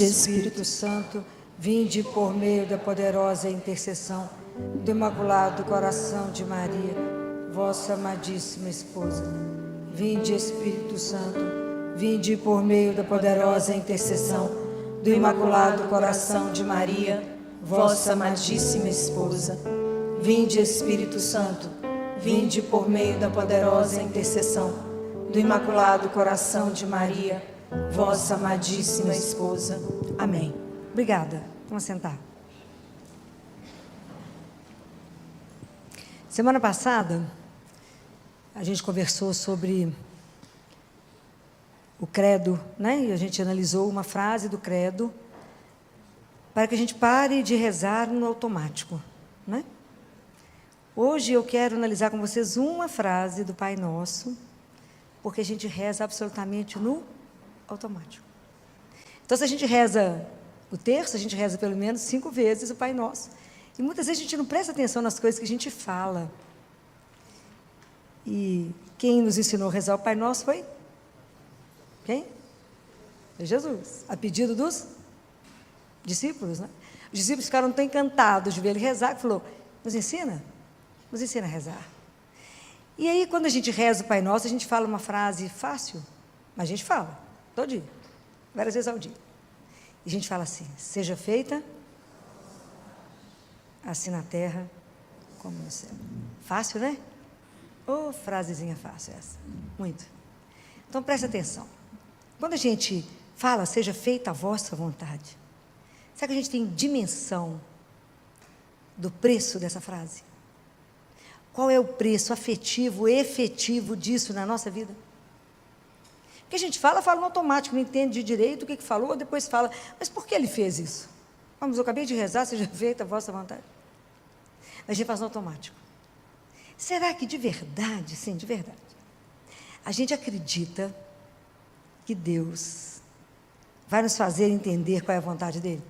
Espírito Santo, vinde por meio da poderosa intercessão do Imaculado Coração de Maria, vossa amadíssima esposa. Vinde, Espírito Santo, vinde por meio da poderosa intercessão do Imaculado Coração de Maria, vossa amadíssima esposa. Vinde, Espírito Santo, vinde por meio da poderosa intercessão do Imaculado Coração de Maria, vossa amadíssima esposa. Amém. Obrigada. Vamos sentar. Semana passada, a gente conversou sobre o credo, né? E a gente analisou uma frase do credo para que a gente pare de rezar no automático, né? Hoje eu quero analisar com vocês uma frase do Pai Nosso, porque a gente reza absolutamente no automático. Então, se a gente reza o terço, a gente reza pelo menos 5 vezes o Pai Nosso. E muitas vezes a gente não presta atenção nas coisas que a gente fala. E quem nos ensinou a rezar o Pai Nosso foi? Quem? Foi Jesus, a pedido dos discípulos, né? Os discípulos ficaram tão encantados de ver ele rezar, que falou, nos ensina a rezar. E aí, quando a gente reza o Pai Nosso, a gente fala uma frase fácil, mas a gente fala, todo dia, várias vezes ao dia. E a gente fala assim, seja feita assim na terra como no céu. Fácil, né? Ô, frasezinha fácil essa, muito. Então, preste atenção. Quando a gente fala, seja feita a vossa vontade, será que a gente tem dimensão do preço dessa frase? Qual é o preço afetivo, efetivo disso na nossa vida? Porque a gente fala no automático, não entende de direito o que falou, depois fala, mas por que ele fez isso? Vamos, eu acabei de rezar, seja feita a vossa vontade. A gente faz no automático. Será que de verdade, sim, de verdade, a gente acredita que Deus vai nos fazer entender qual é a vontade dele?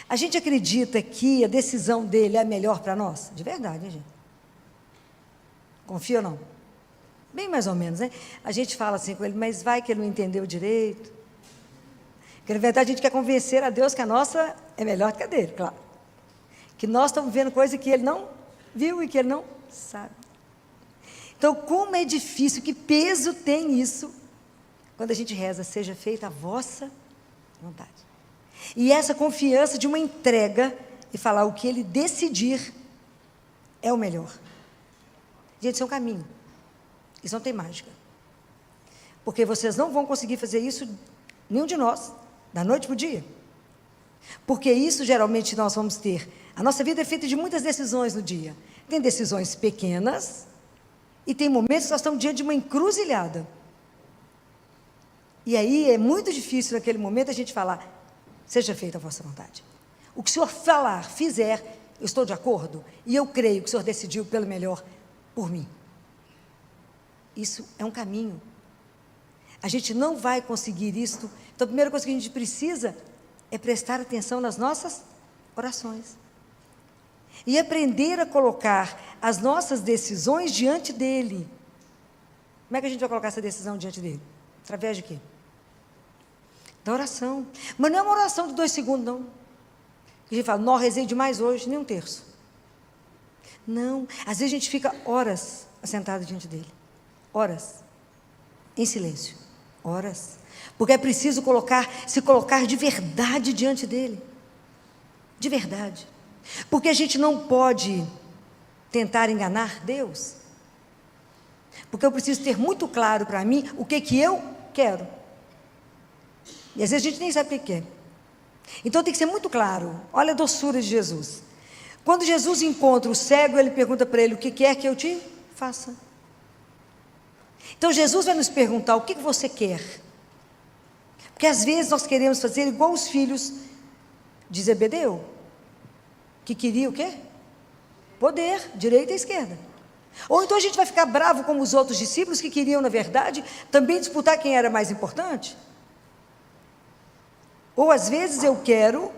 A gente acredita que a decisão dele é a melhor para nós? De verdade, hein, gente? Confia ou não? Bem mais ou menos, né? A gente fala assim com ele, mas vai que ele não entendeu direito. Porque, na verdade, a gente quer convencer a Deus que a nossa é melhor que a dele, claro. Que nós estamos vendo coisa que ele não viu e que ele não sabe. Então, como é difícil, que peso tem isso, quando a gente reza, seja feita a vossa vontade. E essa confiança de uma entrega e falar o que ele decidir é o melhor. Gente, isso é um caminho. Isso não tem mágica. Porque vocês não vão conseguir fazer isso, nenhum de nós, da noite para o dia. Porque isso, geralmente, nós vamos ter. A nossa vida é feita de muitas decisões no dia. Tem decisões pequenas e tem momentos que nós estamos diante de uma encruzilhada. E aí é muito difícil, naquele momento, a gente falar, seja feita a vossa vontade. O que o Senhor falar, fizer, eu estou de acordo, e eu creio que o Senhor decidiu pelo melhor por mim. Isso é um caminho. A gente não vai conseguir isto. Então, a primeira coisa que a gente precisa é prestar atenção nas nossas orações. E aprender a colocar as nossas decisões diante dele. Como é que a gente vai colocar essa decisão diante dele? Através de quê? Da oração. Mas não é uma oração de 2 segundos, não. A gente fala, não rezei demais hoje, nem um terço. Não. Às vezes a gente fica horas assentado diante dele. Horas. Em silêncio. Horas. Porque é preciso se colocar de verdade diante dele. De verdade. Porque a gente não pode tentar enganar Deus. Porque eu preciso ter muito claro para mim o que eu quero. E às vezes a gente nem sabe o que quer. Então tem que ser muito claro. Olha a doçura de Jesus. Quando Jesus encontra o cego, ele pergunta para ele, o que quer que eu te faça? Então Jesus vai nos perguntar, o que você quer? Porque às vezes nós queremos fazer igual os filhos de Zebedeu, que queria o quê? Poder, direita e esquerda. Ou então a gente vai ficar bravo como os outros discípulos que queriam, na verdade, também disputar quem era mais importante. Ou às vezes eu quero,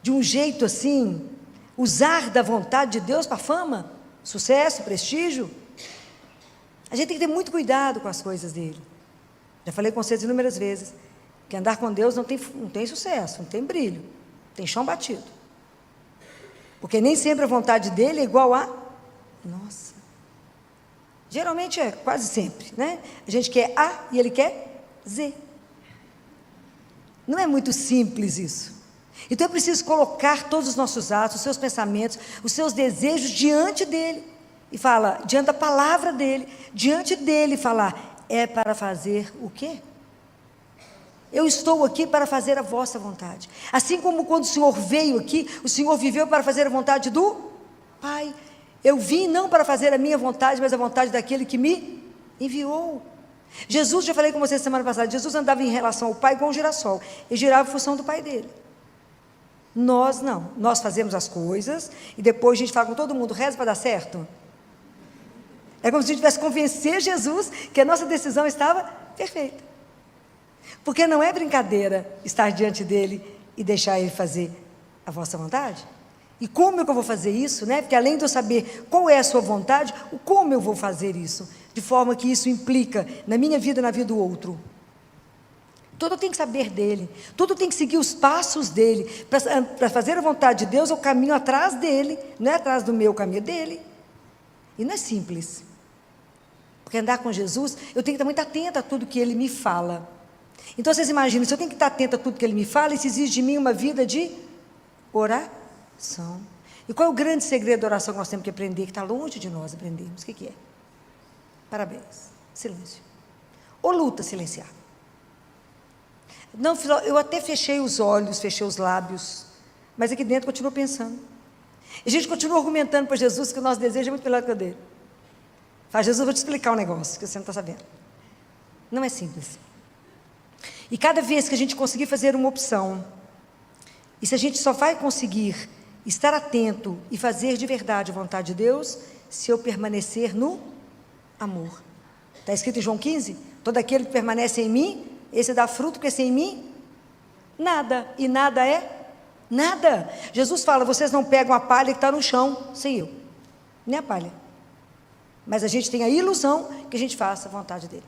de um jeito assim, usar da vontade de Deus para fama, sucesso, prestígio. A gente tem que ter muito cuidado com as coisas dele. Já falei com vocês inúmeras vezes. Porque andar com Deus não tem sucesso, não tem brilho, tem chão batido. Porque nem sempre a vontade dele é igual a nossa. Geralmente é quase sempre, né? A gente quer A e ele quer Z. Não é muito simples isso. Então eu preciso colocar todos os nossos atos, os seus pensamentos, os seus desejos diante dele. E fala, diante da palavra dele, diante dele falar, é para fazer o quê? Eu estou aqui para fazer a vossa vontade. Assim como quando o Senhor veio aqui, o Senhor viveu para fazer a vontade do Pai. Eu vim não para fazer a minha vontade, mas a vontade daquele que me enviou. Jesus, já falei com vocês semana passada, Jesus andava em relação ao Pai com o girassol, e girava em função do Pai dele. Nós não, nós fazemos as coisas, e depois a gente fala com todo mundo, reza para dar certo. É como se a gente tivesse que convencer Jesus que a nossa decisão estava perfeita. Porque não é brincadeira estar diante dele e deixar ele fazer a vossa vontade. E como é que eu vou fazer isso, né? Porque além de eu saber qual é a sua vontade, como eu vou fazer isso, de forma que isso implica na minha vida e na vida do outro. Tudo eu tenho que saber dele, tudo eu tenho que seguir os passos dele, para fazer a vontade de Deus, eu caminho atrás dele, não é atrás do meu caminho, é dele. E não é simples, porque andar com Jesus, eu tenho que estar muito atenta a tudo que ele me fala. Então vocês imaginam, se eu tenho que estar atenta a tudo que ele me fala, isso exige de mim uma vida de oração. E qual é o grande segredo da oração que nós temos que aprender, que está longe de nós aprendermos? O que é? Parabéns, silêncio. Ou luta silenciar. Não, eu até fechei os olhos, fechei os lábios, mas aqui dentro continuo pensando. E a gente continua argumentando para Jesus que o nosso desejo é muito melhor que o dele. Fala, Jesus, eu vou te explicar um negócio que você não está sabendo. Não é simples. E cada vez que a gente conseguir fazer uma opção, e se a gente só vai conseguir estar atento e fazer de verdade a vontade de Deus, se eu permanecer no amor. Está escrito em João 15? Todo aquele que permanece em mim, esse dá fruto, porque sem mim, nada. E nada é nada. Jesus fala, vocês não pegam a palha que está no chão, sem eu. Nem a palha. Mas a gente tem a ilusão que a gente faça a vontade dele.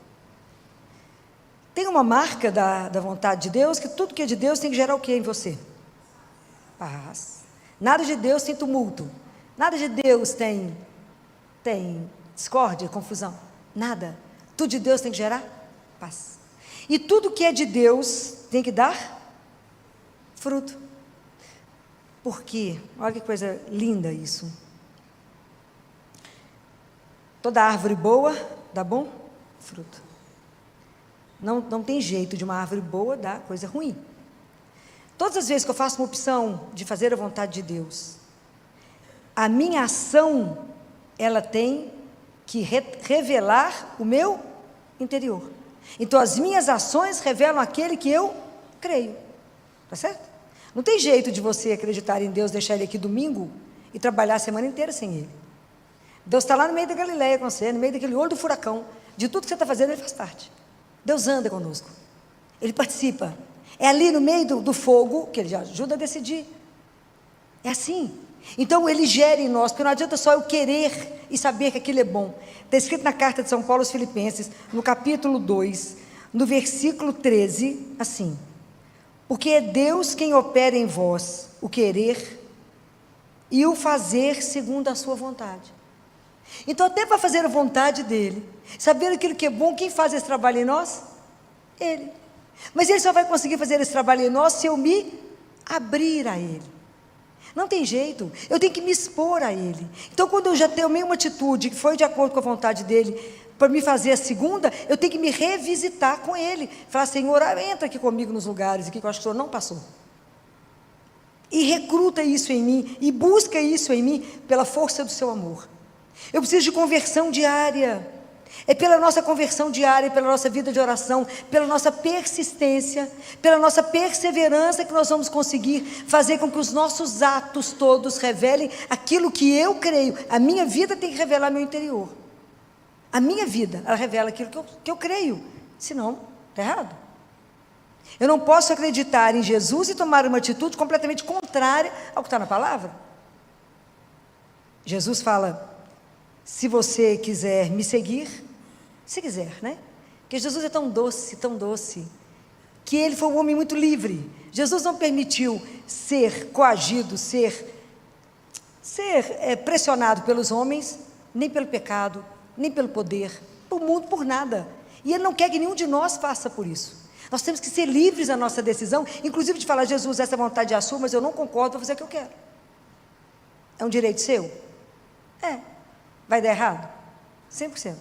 Tem uma marca da vontade de Deus, que tudo que é de Deus tem que gerar o que em você? Paz. Nada de Deus tem tumulto. Nada de Deus tem discórdia, confusão. Nada. Tudo de Deus tem que gerar paz. E tudo que é de Deus tem que dar fruto. Por quê? Olha que coisa linda isso. Toda árvore boa dá bom fruto. Não tem jeito de uma árvore boa dar coisa ruim. Todas as vezes que eu faço uma opção de fazer a vontade de Deus, a minha ação, ela tem que revelar o meu interior. Então as minhas ações revelam aquele que eu creio. Tá certo? Não tem jeito de você acreditar em Deus, deixar ele aqui domingo e trabalhar a semana inteira sem ele. Deus está lá no meio da Galileia com você, no meio daquele olho do furacão. De tudo que você está fazendo, ele faz parte. Deus anda conosco. Ele participa. É ali no meio do fogo que ele ajuda a decidir. É assim. Então ele gera em nós, porque não adianta só eu querer e saber que aquilo é bom. Está escrito na carta de São Paulo aos Filipenses, no capítulo 2, no versículo 13, assim: porque é Deus quem opera em vós o querer e o fazer segundo a sua vontade. Então até para fazer a vontade dele, saber aquilo que é bom, quem faz esse trabalho em nós? Ele. Mas ele só vai conseguir fazer esse trabalho em nós se eu me abrir a ele. Não tem jeito, eu tenho que me expor a ele. Então quando eu já tomei uma atitude que foi de acordo com a vontade dele, para me fazer a segunda, eu tenho que me revisitar com ele. Falar, Senhor, entra aqui comigo nos lugares aqui que eu acho que o Senhor não passou. E recruta isso em mim, e busca isso em mim pela força do seu amor. Eu preciso de conversão diária. É pela nossa conversão diária, pela nossa vida de oração, pela nossa persistência, pela nossa perseverança que nós vamos conseguir fazer com que os nossos atos todos revelem aquilo que eu creio. A minha vida tem que revelar meu interior. A minha vida, ela revela aquilo que eu creio. Senão, está errado. Eu não posso acreditar em Jesus e tomar uma atitude completamente contrária ao que está na palavra. Jesus fala: se você quiser me seguir, se quiser, né? Porque Jesus é tão doce, que ele foi um homem muito livre. Jesus não permitiu ser coagido, ser pressionado pelos homens, nem pelo pecado, nem pelo poder, por mundo, por nada. E ele não quer que nenhum de nós faça por isso. Nós temos que ser livres na nossa decisão, inclusive de falar: Jesus, essa vontade é a sua, mas eu não concordo, vou fazer o que eu quero. É um direito seu? Vai dar errado? 100%.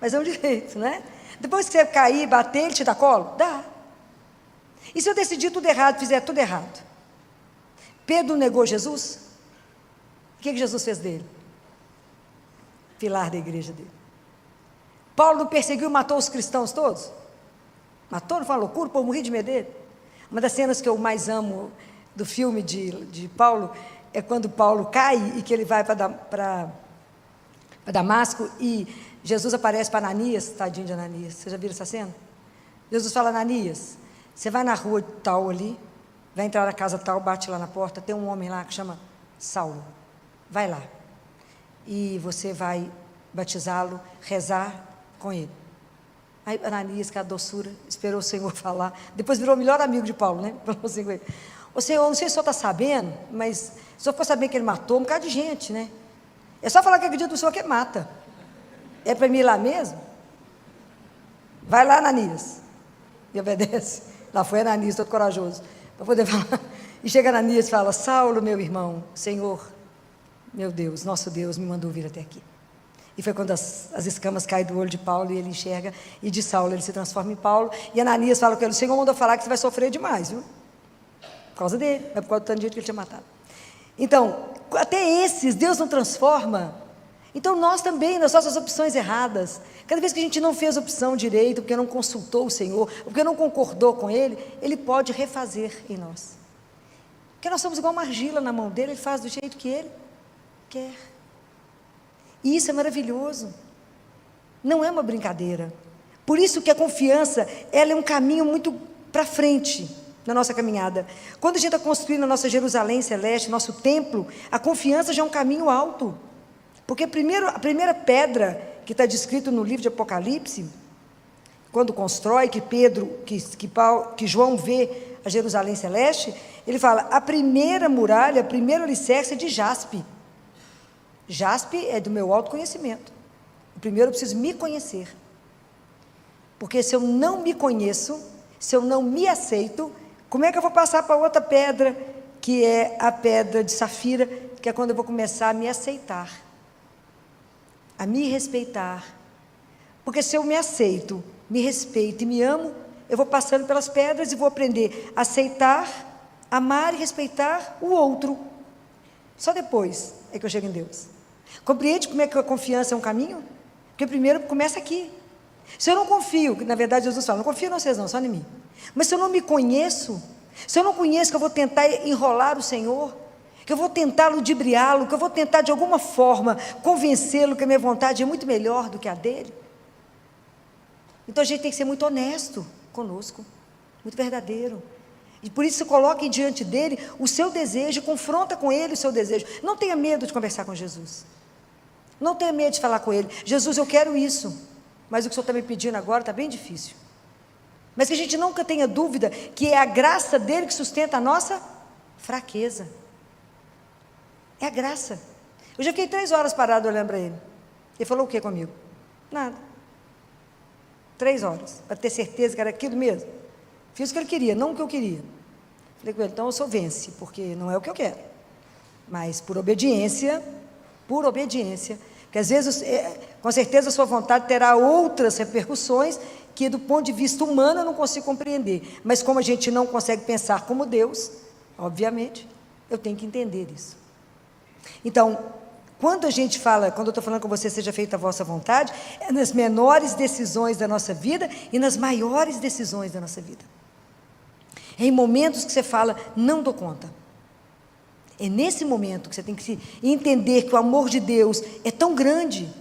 Mas é um direito, né? Depois que você cair, bater, ele te dá colo? Dá. E se eu decidir tudo errado, fizer tudo errado? Pedro negou Jesus? O que Jesus fez dele? Pilar da igreja dele. Paulo não perseguiu e matou os cristãos todos? Matou, não foi uma loucura? Pô, morri de medo dele. Uma das cenas que eu mais amo do filme de Paulo é quando Paulo cai e que ele vai para Damasco e Jesus aparece para Ananias, tadinho de Ananias. Vocês já viram essa cena? Jesus fala: Ananias, você vai na rua tal ali, vai entrar na casa tal, bate lá na porta, tem um homem lá que chama Saulo. Vai lá. E você vai batizá-lo, rezar com ele. Aí Ananias, com a doçura, esperou o Senhor falar. Depois virou o melhor amigo de Paulo, né? Falou assim com ele: ô Senhor, não sei se o senhor está sabendo, mas o senhor ficou sabendo que ele matou um bocado de gente, né? É só falar que acredita no Senhor que mata. É para mim ir lá mesmo? Vai lá, Ananias. E obedece. Lá foi Ananias, todo corajoso, para poder falar. E chega Ananias e fala: Saulo, meu irmão, Senhor, meu Deus, nosso Deus me mandou vir até aqui. E foi quando as escamas caem do olho de Paulo e ele enxerga, e de Saulo ele se transforma em Paulo. E Ananias fala com ele: o Senhor mandou falar que você vai sofrer demais, viu? Por causa dele, é por causa do tanto de gente que ele tinha matado. Então, até esses, Deus não transforma. Então nós também, nas nossas opções erradas, cada vez que a gente não fez opção direito, porque não consultou o Senhor, porque não concordou com Ele, Ele pode refazer em nós. Porque nós somos igual uma argila na mão dele, Ele faz do jeito que Ele quer. E isso é maravilhoso. Não é uma brincadeira. Por isso que a confiança, ela é um caminho muito para frente na nossa caminhada. Quando a gente está construindo a nossa Jerusalém celeste, nosso templo, a confiança já é um caminho alto. Porque a primeira pedra que está descrito no livro de Apocalipse, quando constrói, que João vê a Jerusalém celeste, ele fala: a primeira muralha, o primeiro alicerce é de jaspe. Jaspe é do meu autoconhecimento. Primeiro eu preciso me conhecer. Porque se eu não me conheço, se eu não me aceito, como é que eu vou passar para outra pedra, que é a pedra de safira, que é quando eu vou começar a me aceitar, a me respeitar? Porque se eu me aceito, me respeito e me amo, eu vou passando pelas pedras e vou aprender a aceitar, amar e respeitar o outro. Só depois é que eu chego em Deus. Compreende como é que a confiança é um caminho? Porque primeiro começa aqui. Se eu não confio, que na verdade Jesus fala: não confio em vocês não, só em mim. Mas se eu não me conheço, se eu não conheço que eu vou tentar enrolar o Senhor, que eu vou tentar ludibriá-lo, que eu vou tentar de alguma forma convencê-lo que a minha vontade é muito melhor do que a dele, então a gente tem que ser muito honesto conosco, muito verdadeiro. E por isso coloque diante dele o seu desejo, confronta com ele o seu desejo. Não tenha medo de conversar com Jesus. Não tenha medo de falar com ele: Jesus, eu quero isso, mas o que o Senhor está me pedindo agora está bem difícil. Mas que a gente nunca tenha dúvida que é a graça dele que sustenta a nossa fraqueza. É a graça. Eu já fiquei 3 horas parado olhando para ele. Ele falou o que comigo? Nada. 3 horas, para ter certeza que era aquilo mesmo. Fiz o que ele queria, não o que eu queria. Falei com ele: então o senhor vence, porque não é o que eu quero. Mas por obediência, porque às vezes, com certeza a sua vontade terá outras repercussões que do ponto de vista humano eu não consigo compreender. Mas como a gente não consegue pensar como Deus, obviamente, eu tenho que entender isso. Então, quando a gente fala, quando eu estou falando com você, seja feita a vossa vontade, é nas menores decisões da nossa vida e nas maiores decisões da nossa vida. É em momentos que você fala: não dou conta. É nesse momento que você tem que entender que o amor de Deus é tão grande,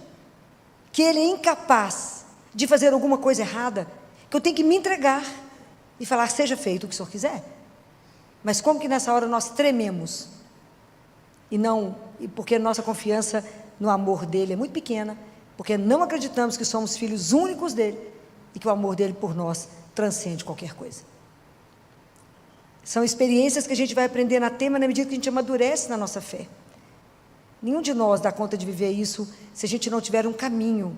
que Ele é incapaz de fazer alguma coisa errada, que eu tenho que me entregar e falar: seja feito o que o Senhor quiser. Mas como que nessa hora nós trememos? E porque nossa confiança no amor dele é muito pequena, porque não acreditamos que somos filhos únicos dele, e que o amor dele por nós transcende qualquer coisa. São experiências que a gente vai aprender na tema na medida que a gente amadurece na nossa fé. Nenhum de nós dá conta de viver isso se a gente não tiver um caminho.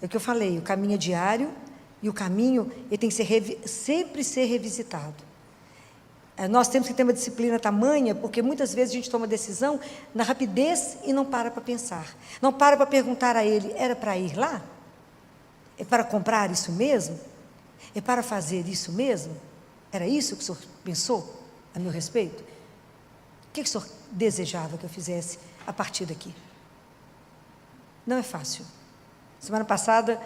É o que eu falei, o caminho é diário e o caminho ele tem que sempre ser revisitado. Nós temos que ter uma disciplina tamanha, porque muitas vezes a gente toma decisão na rapidez e não para pensar. Não para perguntar a ele, era para ir lá? É para comprar isso mesmo? É para fazer isso mesmo? Era isso que o senhor pensou a meu respeito? O que o senhor desejava que eu fizesse a partir daqui? Não é fácil. Semana passada,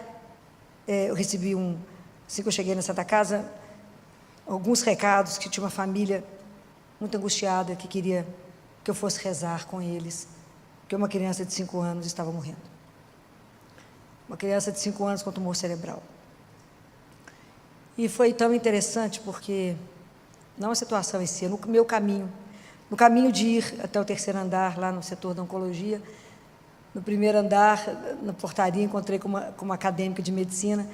eu recebi assim que eu cheguei na Santa Casa, alguns recados que tinha uma família muito angustiada que queria que eu fosse rezar com eles, porque uma criança de 5 anos estava morrendo. Uma criança de 5 anos com tumor cerebral. E foi tão interessante porque, não a situação em si, no meu caminho, no caminho de ir até o 3º andar, lá no setor da oncologia, no 1º andar, na portaria, encontrei com uma acadêmica de medicina,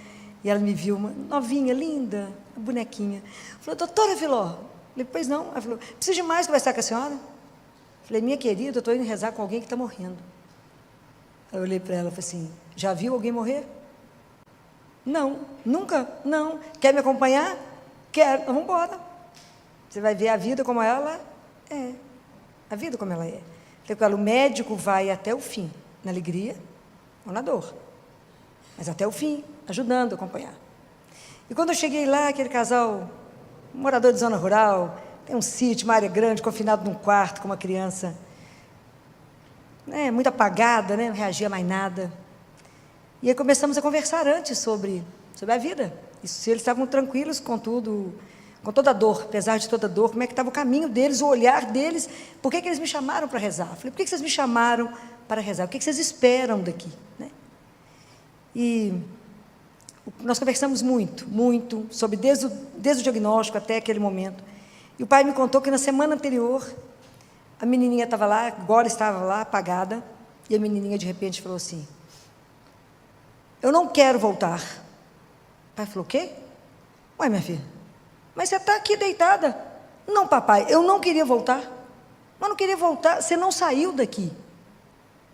e ela me viu, uma novinha, linda, uma bonequinha. Falou, doutora Filó. Falei, pois não. Ela falou, preciso de mais conversar com a senhora? Falei, minha querida, eu estou indo rezar com alguém que está morrendo. Aí eu olhei para ela e falei assim, já viu alguém morrer? Não, nunca, não. Quer me acompanhar? Quero, então vamos embora. Você vai ver a vida como ela é. A vida como ela é. Falei com ela, o médico vai até o fim, na alegria ou na dor. Mas até o fim, ajudando a acompanhar. E quando eu cheguei lá, aquele casal, morador de zona rural, tem um sítio, uma área grande, confinado num quarto com uma criança, muito apagada, não reagia mais nada. E aí começamos a conversar antes sobre a vida. E se eles estavam tranquilos com tudo, com toda a dor, apesar de toda a dor, como é que estava o caminho deles, o olhar deles, por que eles me chamaram para rezar? Eu falei, por que vocês me chamaram para rezar? O que vocês esperam daqui? E nós conversamos muito sobre desde o diagnóstico até aquele momento. E o pai me contou que na semana anterior, a menininha estava lá, agora estava lá, apagada, e a menininha de repente falou assim, eu não quero voltar. O pai falou, o quê? Ué, minha filha, mas você está aqui deitada. Não, papai, eu não queria voltar. Mas não queria voltar, você não saiu daqui.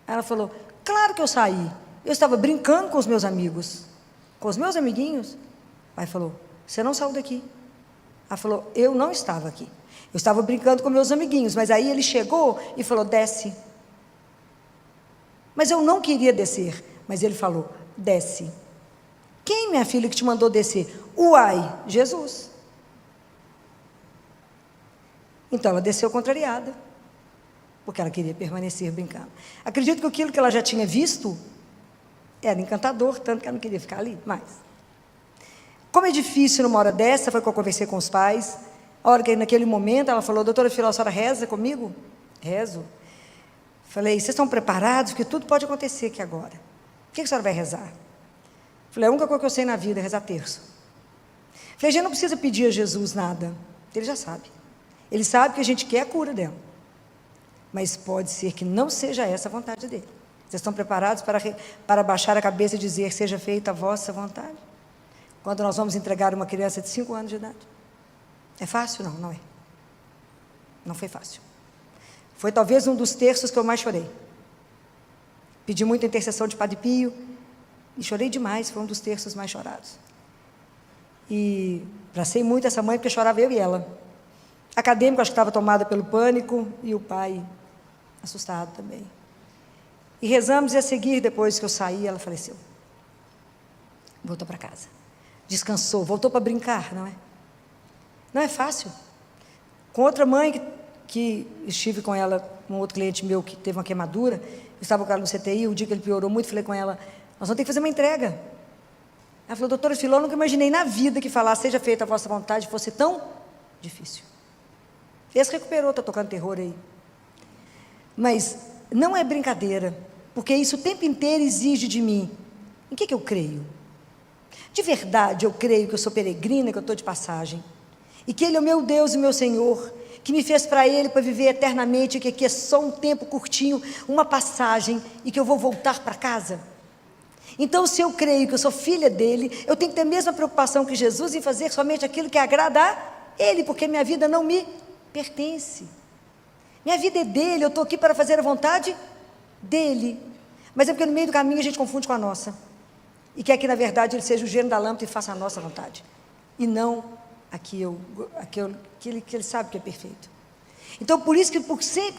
Ela falou, claro que eu saí. Eu estava brincando com os meus amigos, com os meus amiguinhos. O pai falou, você não saiu daqui. Ela falou, eu não estava aqui. Eu estava brincando com meus amiguinhos, mas aí ele chegou e falou, desce. Mas eu não queria descer. Mas ele falou, desce. Quem, minha filha, que te mandou descer? Uai, Jesus. Então ela desceu contrariada, porque ela queria permanecer brincando. Acredito que aquilo que ela já tinha visto era encantador, tanto que ela não queria ficar ali mais. Como é difícil numa hora dessa, foi que eu conversei com os pais, a hora que naquele momento ela falou, doutora Filó, a senhora reza comigo? Rezo. Falei, vocês estão preparados? Porque tudo pode acontecer aqui agora. O que a senhora vai rezar? Falei, a única coisa que eu sei na vida é rezar terço. Falei, a gente não precisa pedir a Jesus nada, ele já sabe. Ele sabe que a gente quer a cura dela. Mas pode ser que não seja essa a vontade dele. Vocês estão preparados para baixar a cabeça e dizer, seja feita a vossa vontade? Quando nós vamos entregar uma criança de 5 anos de idade? É fácil? Não, não é. Não foi fácil. Foi talvez um dos terços que eu mais chorei. Pedi muita intercessão de Padre Pio, e chorei demais, foi um dos terços mais chorados. E abracei muito essa mãe, porque chorava eu e ela. Acadêmico, acho que estava tomada pelo pânico, e o pai assustado também. E rezamos, e a seguir, depois que eu saí, ela faleceu. Voltou para casa. Descansou, voltou para brincar, não é? Não é fácil. Com outra mãe que estive com ela, um outro cliente meu que teve uma queimadura, eu estava com ela no CTI, o dia que ele piorou muito, falei com ela, nós vamos ter que fazer uma entrega. Ela falou, doutora Filó, eu nunca imaginei na vida que falar seja feita a vossa vontade fosse tão difícil. Esse recuperou, está tocando terror aí. Mas não é brincadeira, porque isso o tempo inteiro exige de mim. Em que eu creio? De verdade eu creio que eu sou peregrina, que eu estou de passagem. E que Ele é o meu Deus e o meu Senhor, que me fez para Ele para viver eternamente, que aqui é só um tempo curtinho, uma passagem, e que eu vou voltar para casa. Então, se eu creio que eu sou filha dele, eu tenho que ter a mesma preocupação que Jesus em fazer somente aquilo que agrada a ele, porque minha vida não me pertence. Minha vida é dele, eu estou aqui para fazer a vontade dele. Mas é porque no meio do caminho a gente confunde com a nossa. E quer que, na verdade, ele seja o gênio da lâmpada e faça a nossa vontade. E não aquilo que ele sabe que é perfeito. Então, por isso que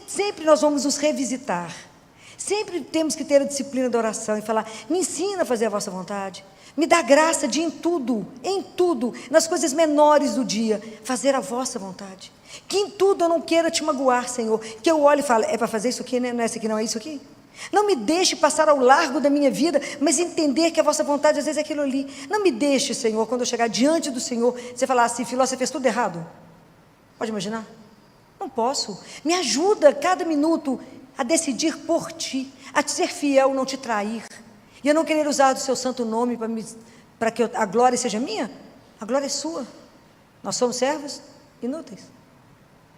sempre nós vamos nos revisitar. Sempre temos que ter a disciplina da oração e falar: me ensina a fazer a vossa vontade. Me dá graça de em tudo, nas coisas menores do dia, fazer a vossa vontade. Que em tudo eu não queira te magoar, Senhor. Que eu olhe e fale: é para fazer isso aqui, né? Não é isso aqui, não é isso aqui. Não me deixe passar ao largo da minha vida, mas entender que a vossa vontade às vezes é aquilo ali. Não me deixe, Senhor, quando eu chegar diante do Senhor, você falar assim: Filó, você fez tudo errado. Pode imaginar? Não posso. Me ajuda cada minuto a decidir por ti, a te ser fiel, não te trair, e a não querer usar do seu santo nome para que a glória seja minha. A glória é sua. Nós somos servos inúteis.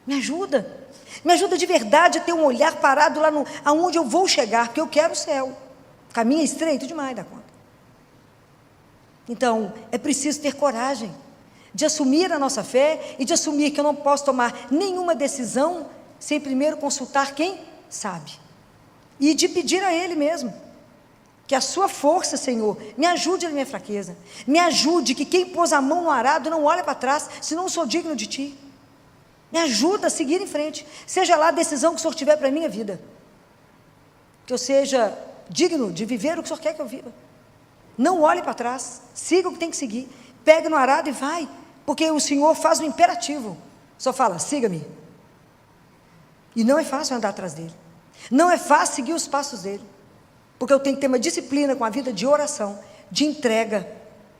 Me ajuda de verdade a ter um olhar parado lá aonde eu vou chegar, porque eu quero o céu. O caminho é estreito demais da conta. Então, é preciso ter coragem de assumir a nossa fé e de assumir que eu não posso tomar nenhuma decisão sem primeiro consultar quem sabe, e de pedir a Ele mesmo, que a sua força, Senhor, me ajude na minha fraqueza, me ajude, que quem pôs a mão no arado não olha para trás, se não sou digno de Ti. Me ajuda a seguir em frente, seja lá a decisão que o Senhor tiver para a minha vida, que eu seja digno de viver o que o Senhor quer que eu viva. Não olhe para trás, siga o que tem que seguir, pegue no arado e vai, porque o Senhor faz um imperativo, só fala: siga-me. E não é fácil andar atrás dele, não é fácil seguir os passos dele, porque eu tenho que ter uma disciplina com a vida de oração, de entrega,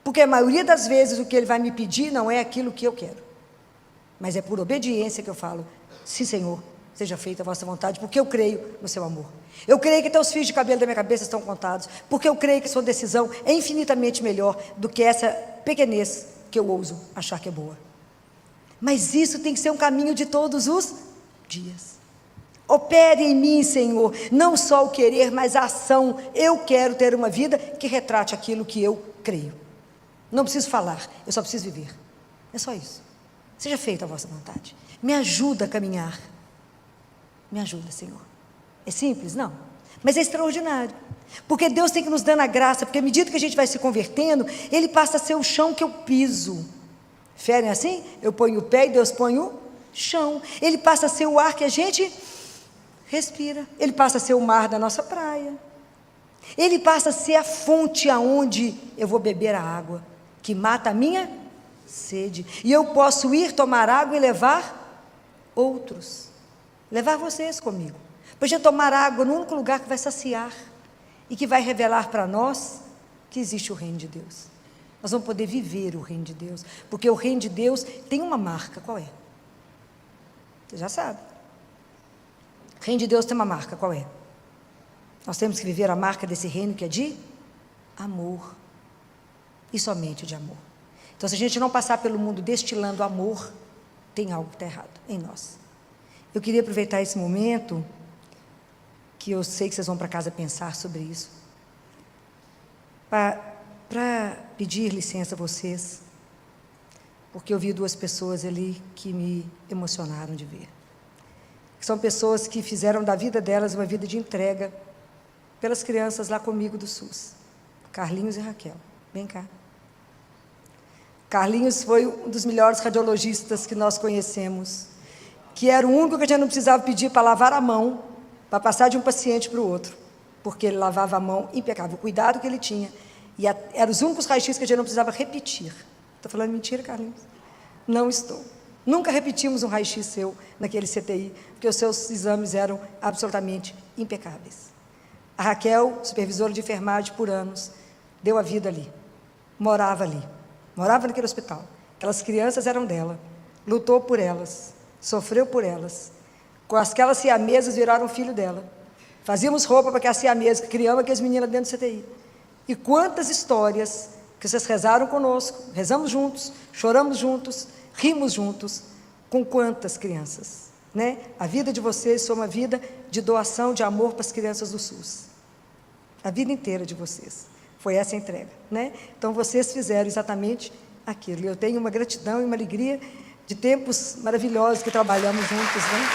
porque a maioria das vezes o que ele vai me pedir não é aquilo que eu quero, mas é por obediência que eu falo: sim, Senhor, seja feita a vossa vontade, porque eu creio no seu amor, eu creio que até os fios de cabelo da minha cabeça estão contados, porque eu creio que a sua decisão é infinitamente melhor do que essa pequenez que eu ouso achar que é boa. Mas isso tem que ser um caminho de todos os dias. Opere em mim, Senhor, não só o querer, mas a ação. Eu quero ter uma vida que retrate aquilo que eu creio. Não preciso falar, eu só preciso viver. É só isso. Seja feita a vossa vontade. Me ajuda a caminhar. Me ajuda, Senhor. É simples? Não. Mas é extraordinário. Porque Deus tem que nos dar a graça, porque à medida que a gente vai se convertendo, Ele passa a ser o chão que eu piso. Fé, não é assim? Eu ponho o pé e Deus põe o chão. Ele passa a ser o ar que a gente respira. Ele passa a ser o mar da nossa praia. Ele passa a ser a fonte aonde eu vou beber a água, que mata a minha sede. E eu posso ir tomar água e levar outros. Levar vocês comigo. Para a gente tomar água no único lugar que vai saciar e que vai revelar para nós que existe o reino de Deus. Nós vamos poder viver o reino de Deus, porque o reino de Deus tem uma marca. Qual é? Você já sabe. O reino de Deus tem uma marca. Qual é? Nós temos que viver a marca desse reino, que é de amor, e somente de amor. Então, se a gente não passar pelo mundo destilando amor, tem algo que está errado em nós. Eu queria aproveitar esse momento, que eu sei que vocês vão para casa pensar sobre isso, para pedir licença a vocês, porque eu vi duas pessoas ali que me emocionaram de ver. São pessoas que fizeram da vida delas uma vida de entrega pelas crianças lá comigo do SUS. Carlinhos e Raquel, vem cá. Carlinhos foi um dos melhores radiologistas que nós conhecemos, que era o único que a gente não precisava pedir para lavar a mão, para passar de um paciente para o outro, porque ele lavava a mão impecável, o cuidado que ele tinha, e eram os únicos raios-x que a gente não precisava repetir. Estou falando mentira, Carlinhos? Não estou. Nunca repetimos um raio-x seu naquele CTI, porque os seus exames eram absolutamente impecáveis. A Raquel, supervisora de enfermagem por anos, deu a vida ali, morava naquele hospital. Aquelas crianças eram dela, lutou por elas, sofreu por elas. Com aquelas siamesas viraram filho dela. Fazíamos roupa para aquelas siamesas, criamos aquelas meninas dentro do CTI. E quantas histórias que vocês rezaram conosco, rezamos juntos, choramos juntos, rimos juntos, com quantas crianças, né? A vida de vocês foi uma vida de doação de amor para as crianças do SUS. A vida inteira de vocês Foi essa a entrega, né? Então, vocês fizeram exatamente aquilo. Eu tenho uma gratidão e uma alegria de tempos maravilhosos que trabalhamos juntos, né?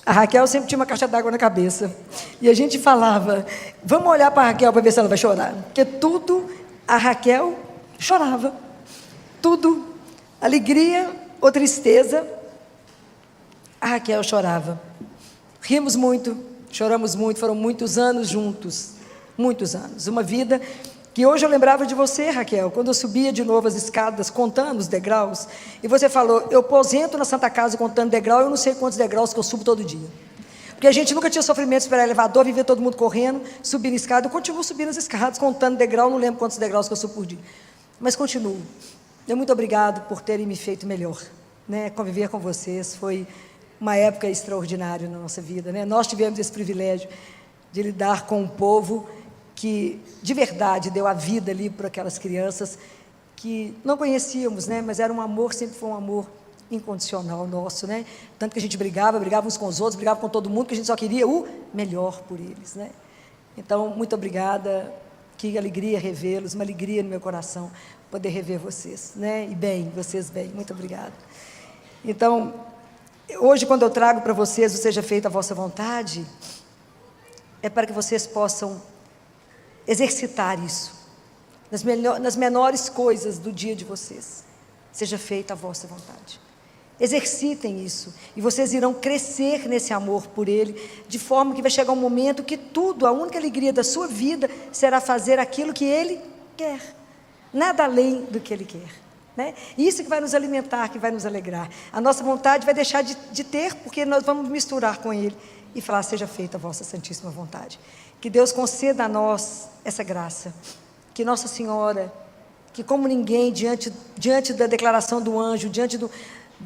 A Raquel sempre tinha uma caixa d'água na cabeça. E a gente falava, vamos olhar para a Raquel para ver se ela vai chorar. Porque tudo, a Raquel chorava. Tudo, alegria ou tristeza, a Raquel chorava. Rimos muito, choramos muito, foram muitos anos juntos. Muitos anos. Uma vida que hoje eu lembrava de você, Raquel, quando eu subia de novo as escadas, contando os degraus, e você falou, eu aposento na Santa Casa contando degrau, eu não sei quantos degraus que eu subo todo dia. Porque a gente nunca tinha sofrimento de esperar elevador, vivia todo mundo correndo, subindo escada, eu continuo subindo as escadas, contando degrau, não lembro quantos degraus que eu subo por dia. Mas continuo. Muito obrigado por terem me feito melhor, né? Conviver com vocês foi uma época extraordinária na nossa vida, né? Nós tivemos esse privilégio de lidar com um povo que de verdade deu a vida ali por aquelas crianças que não conhecíamos, né? Mas era um amor, sempre foi um amor incondicional nosso, né? Tanto que a gente brigava uns com os outros, brigava com todo mundo, que a gente só queria o melhor por eles, né? Então, muito obrigada, que alegria revê-los, uma alegria no meu coração poder rever vocês, né? E bem, vocês bem, muito obrigada. Então, hoje quando eu trago para vocês o Seja Feita a Vossa Vontade, é para que vocês possam exercitar isso, nas menores coisas do dia de vocês. Seja feita a vossa vontade. Exercitem isso, e vocês irão crescer nesse amor por Ele, de forma que vai chegar um momento que tudo, a única alegria da sua vida, será fazer aquilo que Ele quer, nada além do que Ele quer, né? Isso que vai nos alimentar, que vai nos alegrar. A nossa vontade vai deixar de ter, porque nós vamos misturar com Ele, e falar, seja feita a vossa santíssima vontade. Que Deus conceda a nós essa graça, que Nossa Senhora, que como ninguém, diante da declaração do anjo, diante do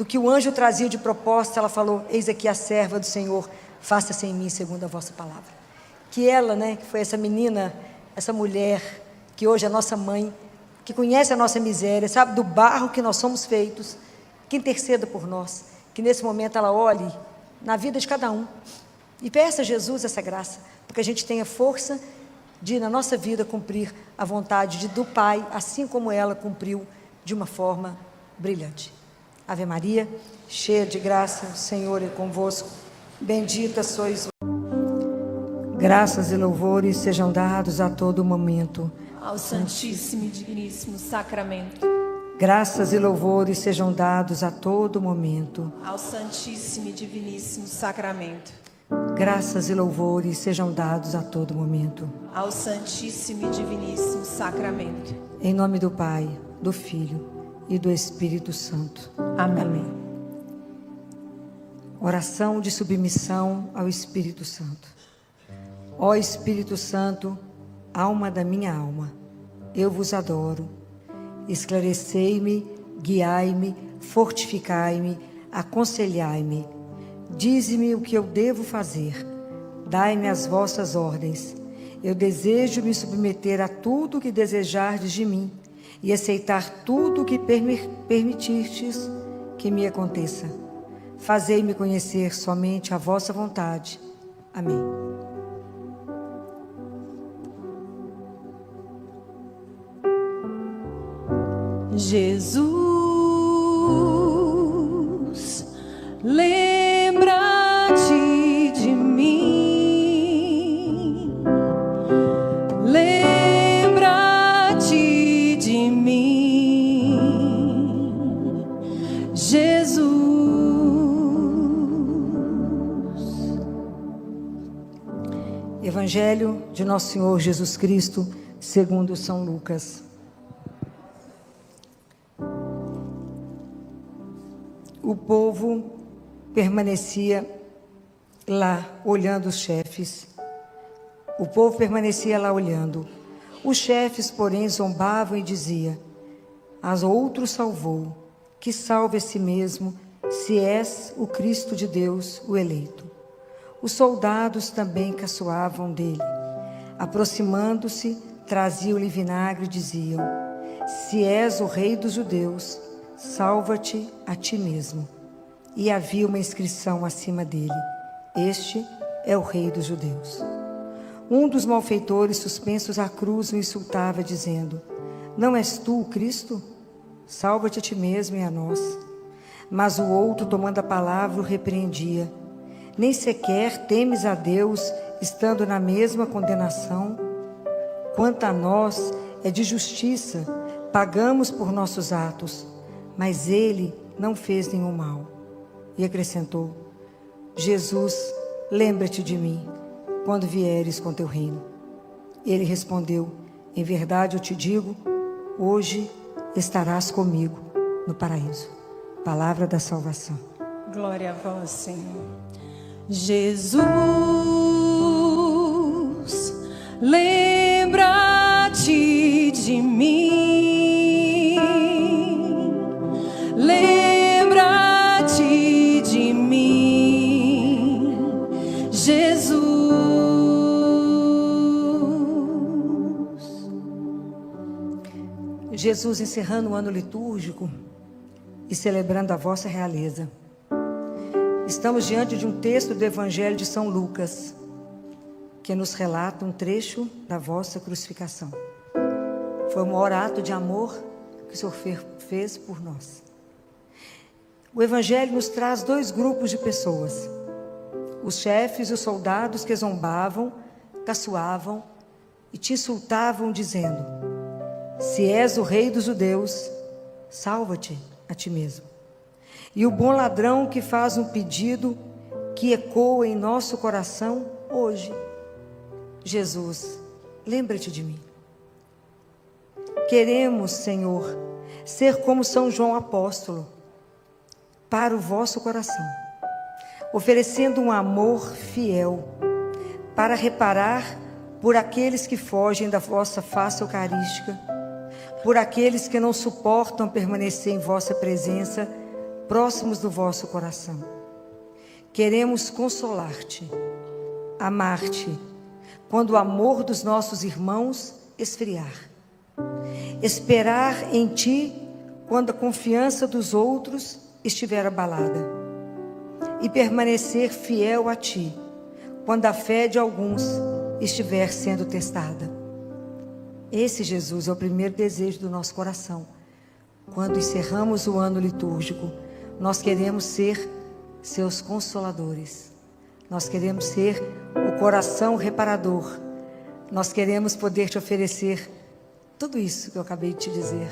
que o anjo trazia de proposta, ela falou, eis aqui a serva do Senhor, faça-se em mim segundo a vossa palavra. Que ela, né, que foi essa menina, essa mulher, que hoje é a nossa mãe, que conhece a nossa miséria, sabe do barro que nós somos feitos, que interceda por nós, que nesse momento ela olhe na vida de cada um, e peça a Jesus essa graça, porque a gente tenha força de, na nossa vida, cumprir a vontade do Pai, assim como ela cumpriu de uma forma brilhante. Ave Maria, cheia de graça, o Senhor é convosco, bendita sois. Graças e louvores sejam dados a todo momento ao Santíssimo e Digníssimo Sacramento. Graças e louvores sejam dados a todo momento ao Santíssimo e Diviníssimo Sacramento. Graças e louvores sejam dados a todo momento ao Santíssimo e Diviníssimo Sacramento. Em nome do Pai, do Filho e do Espírito Santo. Amém. Amém. Oração de submissão ao Espírito Santo. Ó Espírito Santo, alma da minha alma, eu vos adoro. Esclarecei-me, guiai-me, fortificai-me, aconselhai-me. Dize-me o que eu devo fazer. Dai-me as vossas ordens. Eu desejo me submeter a tudo o que desejardes de mim e aceitar tudo o que permitirdes que me aconteça. Fazei-me conhecer somente a vossa vontade. Amém. Jesus, lembra-te de mim, lembra-te de mim, Jesus. Evangelho de Nosso Senhor Jesus Cristo, segundo São Lucas. O povo permanecia lá olhando os chefes. O povo permanecia lá olhando. Os chefes, porém, zombavam e diziam: a outro salvou, que salve a si mesmo, se és o Cristo de Deus, o eleito. Os soldados também caçoavam dele. Aproximando-se, traziam-lhe vinagre e diziam: se és o rei dos judeus, salva-te a ti mesmo. E havia uma inscrição acima dele: este é o rei dos judeus. Um dos malfeitores suspensos à cruz o insultava, dizendo: não és tu o Cristo? Salva-te a ti mesmo e a nós. Mas o outro, tomando a palavra, o repreendia: nem sequer temes a Deus, estando na mesma condenação? Quanto a nós, é de justiça, pagamos por nossos atos, mas ele não fez nenhum mal. E acrescentou: Jesus, lembra-te de mim, quando vieres com teu reino. Ele respondeu: em verdade eu te digo, hoje estarás comigo no paraíso. Palavra da salvação. Glória a vós, Senhor. Jesus, lembra-te de mim. Lembra-te de mim, Jesus. Jesus, encerrando o ano litúrgico e celebrando a vossa realeza, estamos diante de um texto do Evangelho de São Lucas, que nos relata um trecho da vossa crucificação. Foi o maior ato de amor que o Senhor fez por nós. O Evangelho nos traz dois grupos de pessoas: os chefes e os soldados que zombavam, caçoavam e te insultavam, dizendo: se és o rei dos judeus, salva-te a ti mesmo. E o bom ladrão que faz um pedido que ecoa em nosso coração hoje: Jesus, lembra-te de mim. Queremos, Senhor, ser como São João Apóstolo para o vosso coração, oferecendo um amor fiel para reparar por aqueles que fogem da vossa face eucarística, por aqueles que não suportam permanecer em vossa presença, próximos do vosso coração. Queremos consolar-te, amar-te, quando o amor dos nossos irmãos esfriar. Esperar em ti quando a confiança dos outros estiver abalada. E permanecer fiel a ti quando a fé de alguns estiver sendo testada. Esse, Jesus, é o primeiro desejo do nosso coração. Quando encerramos o ano litúrgico, nós queremos ser seus consoladores. Nós queremos ser o coração reparador. Nós queremos poder te oferecer tudo isso que eu acabei de te dizer.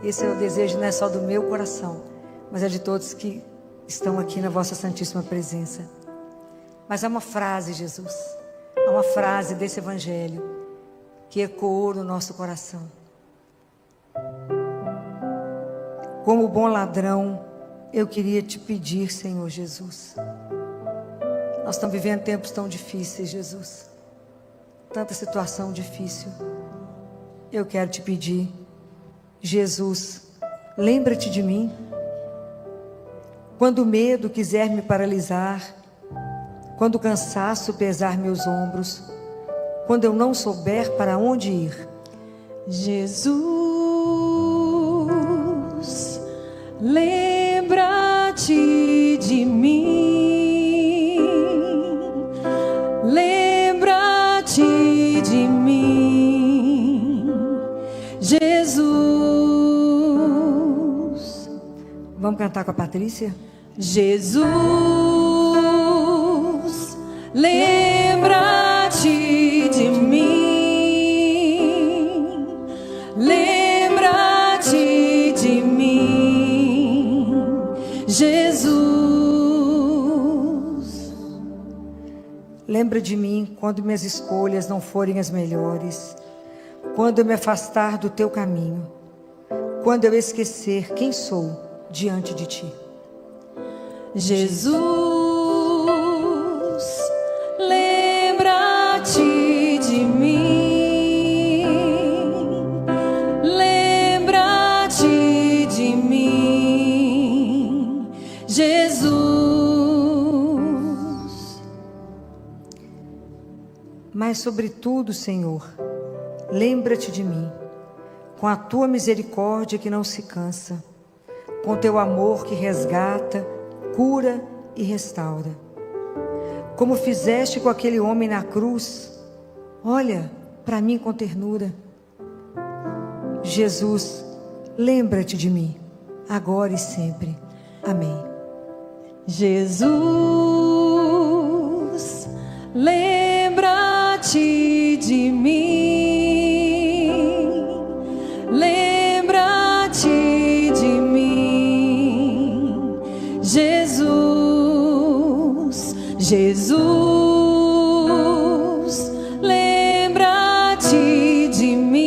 Esse é o desejo, não é só do meu coração, mas é de todos que estão aqui na vossa santíssima presença. Mas há uma frase, Jesus, há uma frase desse Evangelho que ecoou no nosso coração. Como bom ladrão, eu queria te pedir, Senhor Jesus. Nós estamos vivendo tempos tão difíceis, Jesus. Tanta situação difícil. Eu quero te pedir, Jesus, lembra-te de mim. Quando o medo quiser me paralisar, quando o cansaço pesar meus ombros, quando eu não souber para onde ir. Jesus, lembra-te de mim. Lembra-te de mim, Jesus. Vamos cantar com a Patrícia? Jesus, lembra-te de mim. Lembra-te de mim, Jesus. Lembra de mim quando minhas escolhas não forem as melhores, quando eu me afastar do teu caminho, quando eu esquecer quem sou diante de ti. Jesus, lembra-te de mim. Lembra-te Mas, sobretudo, Senhor, lembra-te de mim, com a tua misericórdia que não se cansa, com teu amor que resgata, cura e restaura. Como fizeste com aquele homem na cruz, olha para mim com ternura. Jesus, lembra-te de mim, agora e sempre. Amém. Jesus, lembra-te de mim, lembra-te de mim. Jesus, Jesus, lembra-te de mim,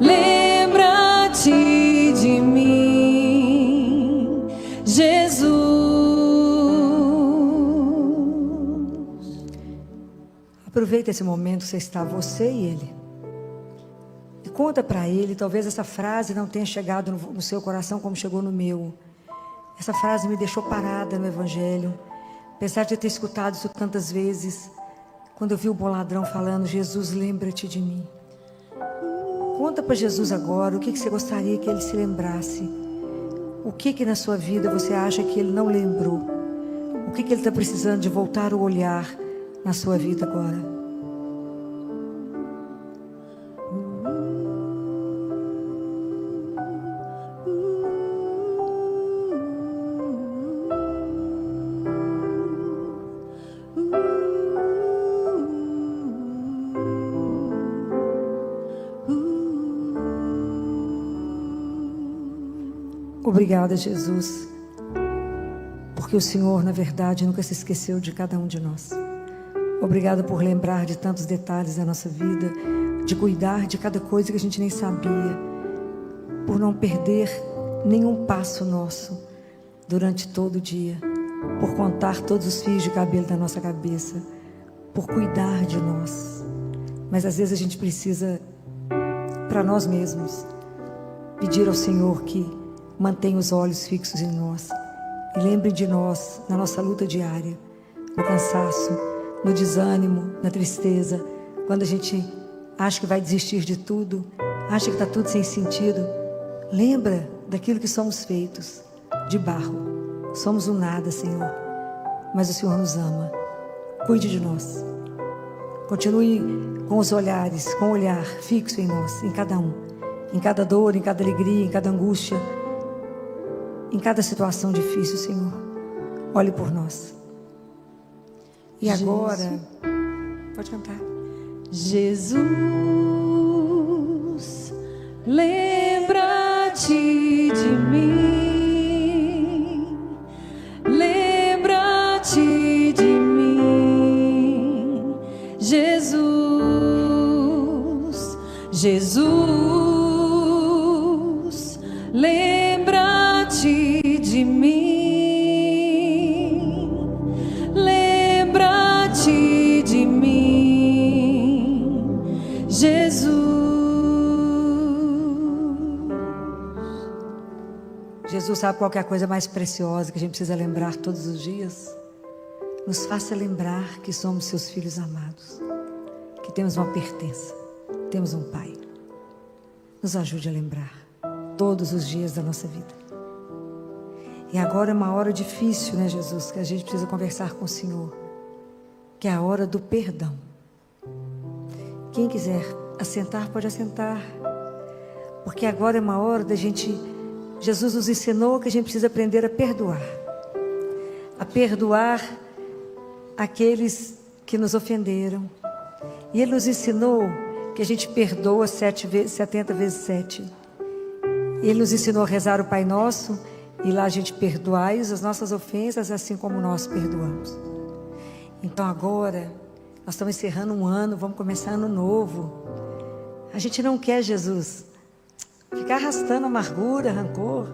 lembra-te de mim, Jesus. Aproveita esse momento que você está, você e ele. E conta para ele, talvez essa frase não tenha chegado no seu coração como chegou no meu. Essa frase me deixou parada no Evangelho. Apesar de eu ter escutado isso tantas vezes, quando eu vi o bom ladrão falando, Jesus, lembra-te de mim. Conta para Jesus agora o que você gostaria que ele se lembrasse. O que na sua vida você acha que ele não lembrou? O que ele está precisando de voltar o olhar na sua vida agora? Obrigada, Jesus, porque o Senhor, na verdade, nunca se esqueceu de cada um de nós. Obrigada por lembrar de tantos detalhes da nossa vida, de cuidar de cada coisa que a gente nem sabia, por não perder nenhum passo nosso durante todo o dia, por contar todos os fios de cabelo da nossa cabeça, por cuidar de nós. Mas às vezes a gente precisa, para nós mesmos, pedir ao Senhor que mantenha os olhos fixos em nós e lembre de nós na nossa luta diária, no cansaço, no desânimo, na tristeza, quando a gente acha que vai desistir de tudo, acha que está tudo sem sentido. Lembra daquilo que somos feitos, de barro. Somos um nada, Senhor, mas o Senhor nos ama. Cuide de nós. Continue com os olhares, com o olhar fixo em nós, em cada um, em cada dor, em cada alegria, em cada angústia, em cada situação difícil, Senhor. Olhe por nós. E agora, pode cantar. Jesus, lembra-te de mim, lembra-te de mim. Jesus, Jesus, lembra-te de mim, lembra-te de mim, Jesus. Jesus sabe qual que é a coisa mais preciosa que a gente precisa lembrar todos os dias? Nos faça lembrar que somos seus filhos amados, que temos uma pertença, temos um Pai. Nos ajude a lembrar todos os dias da nossa vida. E agora é uma hora difícil, né, Jesus, que a gente precisa conversar com o Senhor, que é a hora do perdão. Quem quiser assentar, pode assentar, porque agora é uma hora da gente... Jesus nos ensinou que a gente precisa aprender a perdoar aqueles que nos ofenderam. E Ele nos ensinou que a gente perdoa 70 vezes 7. Ele nos ensinou a rezar o Pai Nosso, e lá a gente perdoai as nossas ofensas, assim como nós perdoamos. Então agora, nós estamos encerrando um ano, vamos começar ano novo. A gente não quer, Jesus, ficar arrastando amargura, rancor,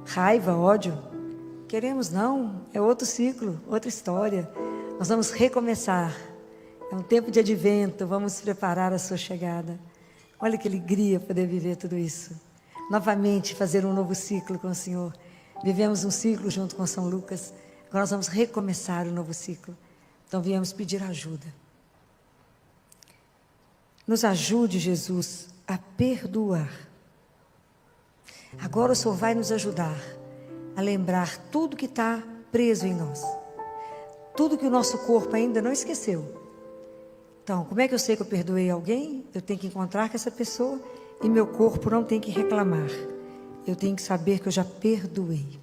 raiva, ódio. Queremos não, é outro ciclo, outra história. Nós vamos recomeçar. É um tempo de advento, vamos preparar a sua chegada. Olha que alegria poder viver tudo isso. Novamente fazer um novo ciclo com o Senhor. Vivemos um ciclo junto com São Lucas. Agora nós vamos recomeçar o novo ciclo. Então viemos pedir ajuda. Nos ajude, Jesus, a perdoar. Agora o Senhor vai nos ajudar a lembrar tudo que está preso em nós. Tudo que o nosso corpo ainda não esqueceu. Então, como é que eu sei que eu perdoei alguém? Eu tenho que encontrar com essa pessoa e meu corpo não tem que reclamar. Eu tenho que saber que eu já perdoei.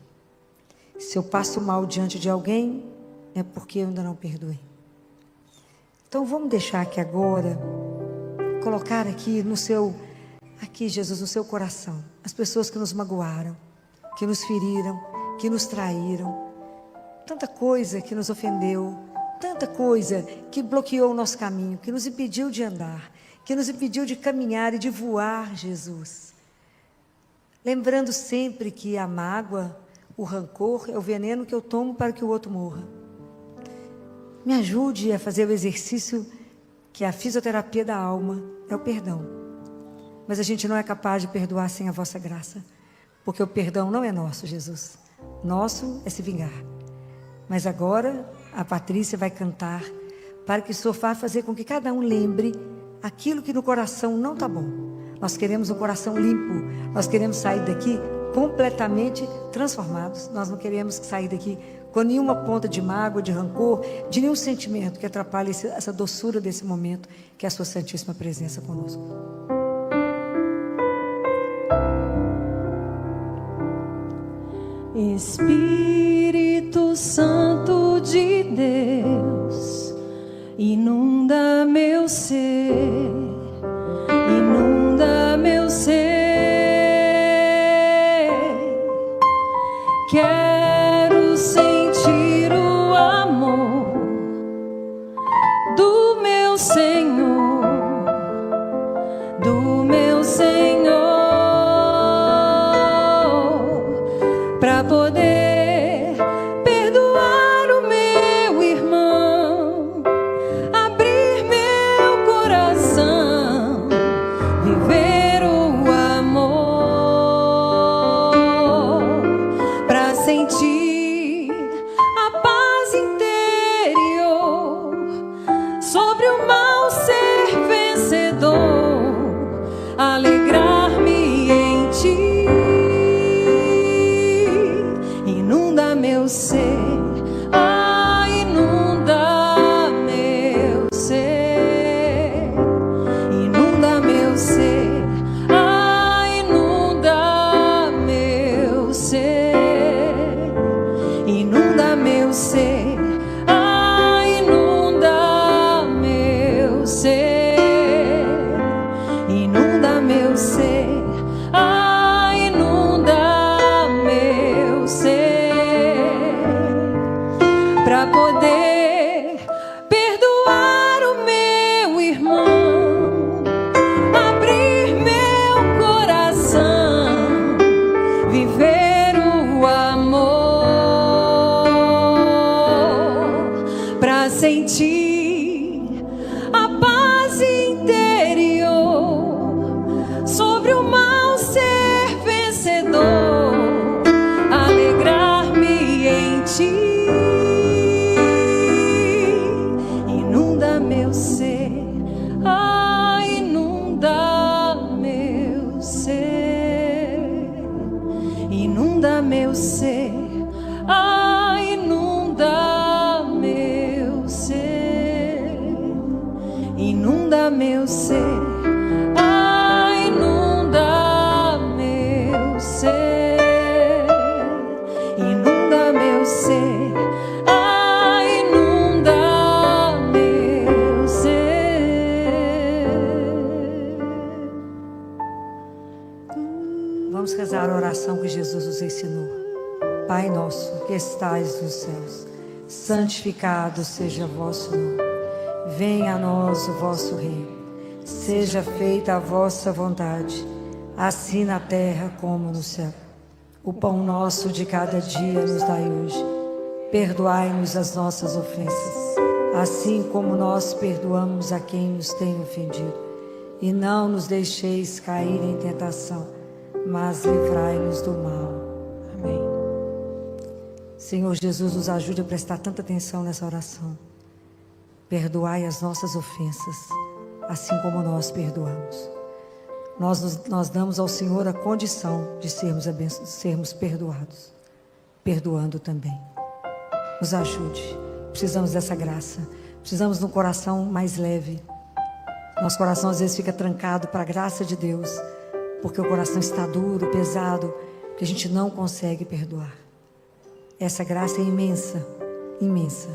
Se eu passo mal diante de alguém, é porque eu ainda não perdoei. Então vamos deixar aqui agora, colocar aqui no seu, aqui Jesus, no seu coração, as pessoas que nos magoaram, que nos feriram, que nos traíram, tanta coisa que nos ofendeu, tanta coisa que bloqueou o nosso caminho, que nos impediu de andar, que nos impediu de caminhar e de voar, Jesus. Lembrando sempre que a mágoa, o rancor é o veneno que eu tomo para que o outro morra. Me ajude a fazer o exercício que é a fisioterapia da alma, é o perdão. Mas a gente não é capaz de perdoar sem a vossa graça, porque o perdão não é nosso, Jesus. Nosso é se vingar. Mas agora a Patrícia vai cantar para que o Senhor vá fazer com que cada um lembre aquilo que no coração não está bom. Nós queremos um coração limpo, nós queremos sair daqui completamente transformados. Nós não queremos sair daqui com nenhuma ponta de mágoa, de rancor, de nenhum sentimento que atrapalhe essa doçura desse momento, que é a sua Santíssima Presença conosco. Espírito Santo de Deus, inunda meu ser, inunda meu ser. Quero sentir o amor do meu Senhor, do meu Senhor, para poder perdoar o meu irmão, abrir meu coração, viver o amor, para sentir a paz interior, sobre o mal ser vencedor, alegrar-me em ti. Inunda meu ser, ah, inunda meu ser, inunda meu ser, ah, inunda meu ser, inunda meu ser, ah, inunda meu ser, inunda meu ser, ah, inunda meu ser, para poder perdoar o meu irmão, abrir meu coração, viver o amor, para sentir a paz interior, sobre o mal ser vencedor, alegrar-me em ti. Inunda meu ser, ah, inunda meu ser, inunda meu ser, ah, inunda meu ser, inunda meu ser, ah, inunda meu ser, inunda meu ser, ah, inunda meu ser. Vamos rezar a oração que Jesus nos ensinou. Pai nosso que estais nos céus, santificado seja o vosso nome. Venha a nós o vosso reino. Seja feita a vossa vontade, assim na terra como no céu. O pão nosso de cada dia nos dai hoje. Perdoai-nos as nossas ofensas, assim como nós perdoamos a quem nos tem ofendido. E não nos deixeis cair em tentação, mas livrai-nos do mal. Amém. Senhor Jesus, nos ajude a prestar tanta atenção nessa oração. perdoai as nossas ofensas, assim como nós perdoamos. Nós damos ao Senhor a condição de sermos perdoados, perdoando também. Nos ajude, precisamos dessa graça, precisamos de um coração mais leve. Nosso coração às vezes fica trancado para a graça de Deus, porque o coração está duro, pesado, que a gente não consegue perdoar. Essa graça é imensa, imensa.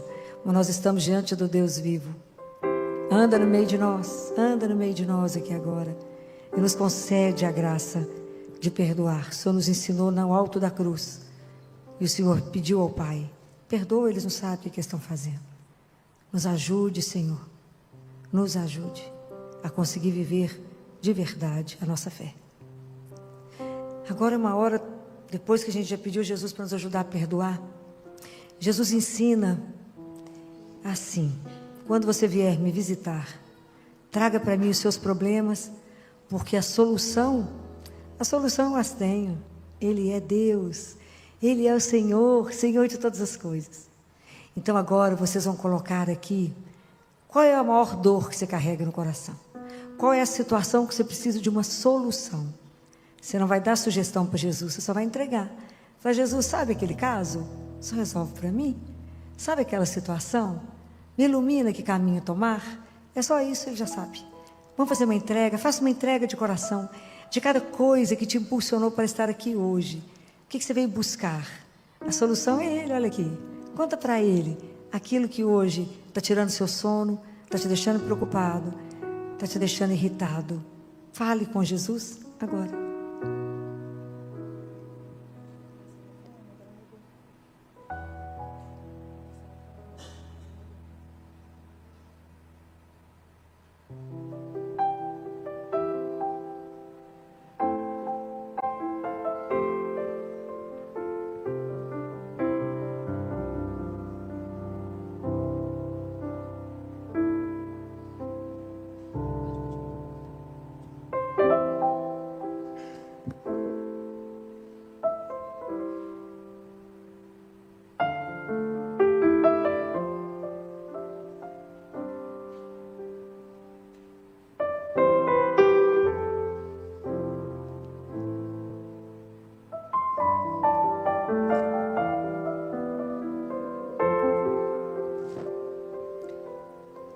Mas nós estamos diante do Deus vivo. Anda no meio de nós aqui agora. E nos concede a graça de perdoar. O Senhor nos ensinou no alto da cruz. E o Senhor pediu ao Pai: perdoa, eles não sabem o que estão fazendo. Nos ajude, Senhor. Nos ajude a conseguir viver de verdade a nossa fé. Agora é uma hora, depois que a gente já pediu Jesus para nos ajudar a perdoar, Jesus ensina assim: quando você vier me visitar, traga para mim os seus problemas, porque a solução eu as tenho. Ele é Deus, Ele é o Senhor, Senhor de todas as coisas. Então agora vocês vão colocar aqui, qual é a maior dor que você carrega no coração? Qual é a situação que você precisa de uma solução? Você não vai dar sugestão para Jesus, você só vai entregar. Fala: Jesus, sabe aquele caso? Só resolve para mim. Sabe aquela situação? Me ilumina que caminho tomar. É só isso, Ele já sabe. Vamos fazer uma entrega, faça uma entrega de coração, de cada coisa que te impulsionou para estar aqui hoje. O que você veio buscar? A solução é Ele, olha aqui. Conta para Ele aquilo que hoje está tirando seu sono, está te deixando preocupado, está te deixando irritado. Fale com Jesus agora.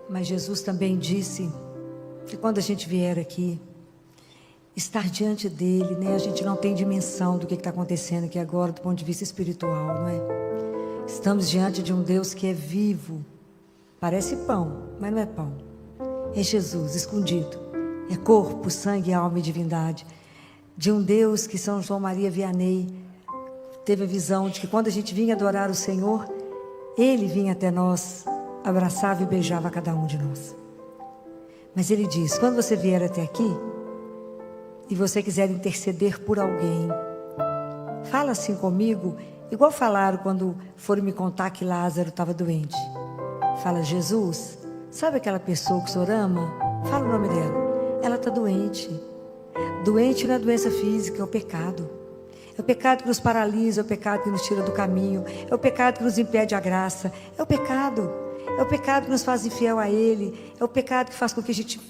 Mas Jesus também disse que quando a gente vier aqui, estar diante dele, né, a gente não tem dimensão do que está acontecendo aqui agora, do ponto de vista espiritual, não é? Estamos diante de um Deus que é vivo. Parece pão, mas não é pão. É Jesus escondido. É corpo, sangue, alma e divindade. De um Deus que São João Maria Vianney teve a visão de que quando a gente vinha adorar o Senhor, Ele vinha até nós, abraçava e beijava cada um de nós. Mas Ele diz: quando você vier até aqui e você quiser interceder por alguém, fala assim comigo, igual falaram quando foram me contar que Lázaro estava doente. Fala: Jesus, sabe aquela pessoa que o Senhor ama? Fala o nome dela. Ela está doente. Doente não é doença física, é o pecado. É o pecado que nos paralisa, é o pecado que nos tira do caminho, é o pecado que nos impede a graça, é o pecado. É o pecado que nos faz infiel a Ele, é o pecado que faz com que a gente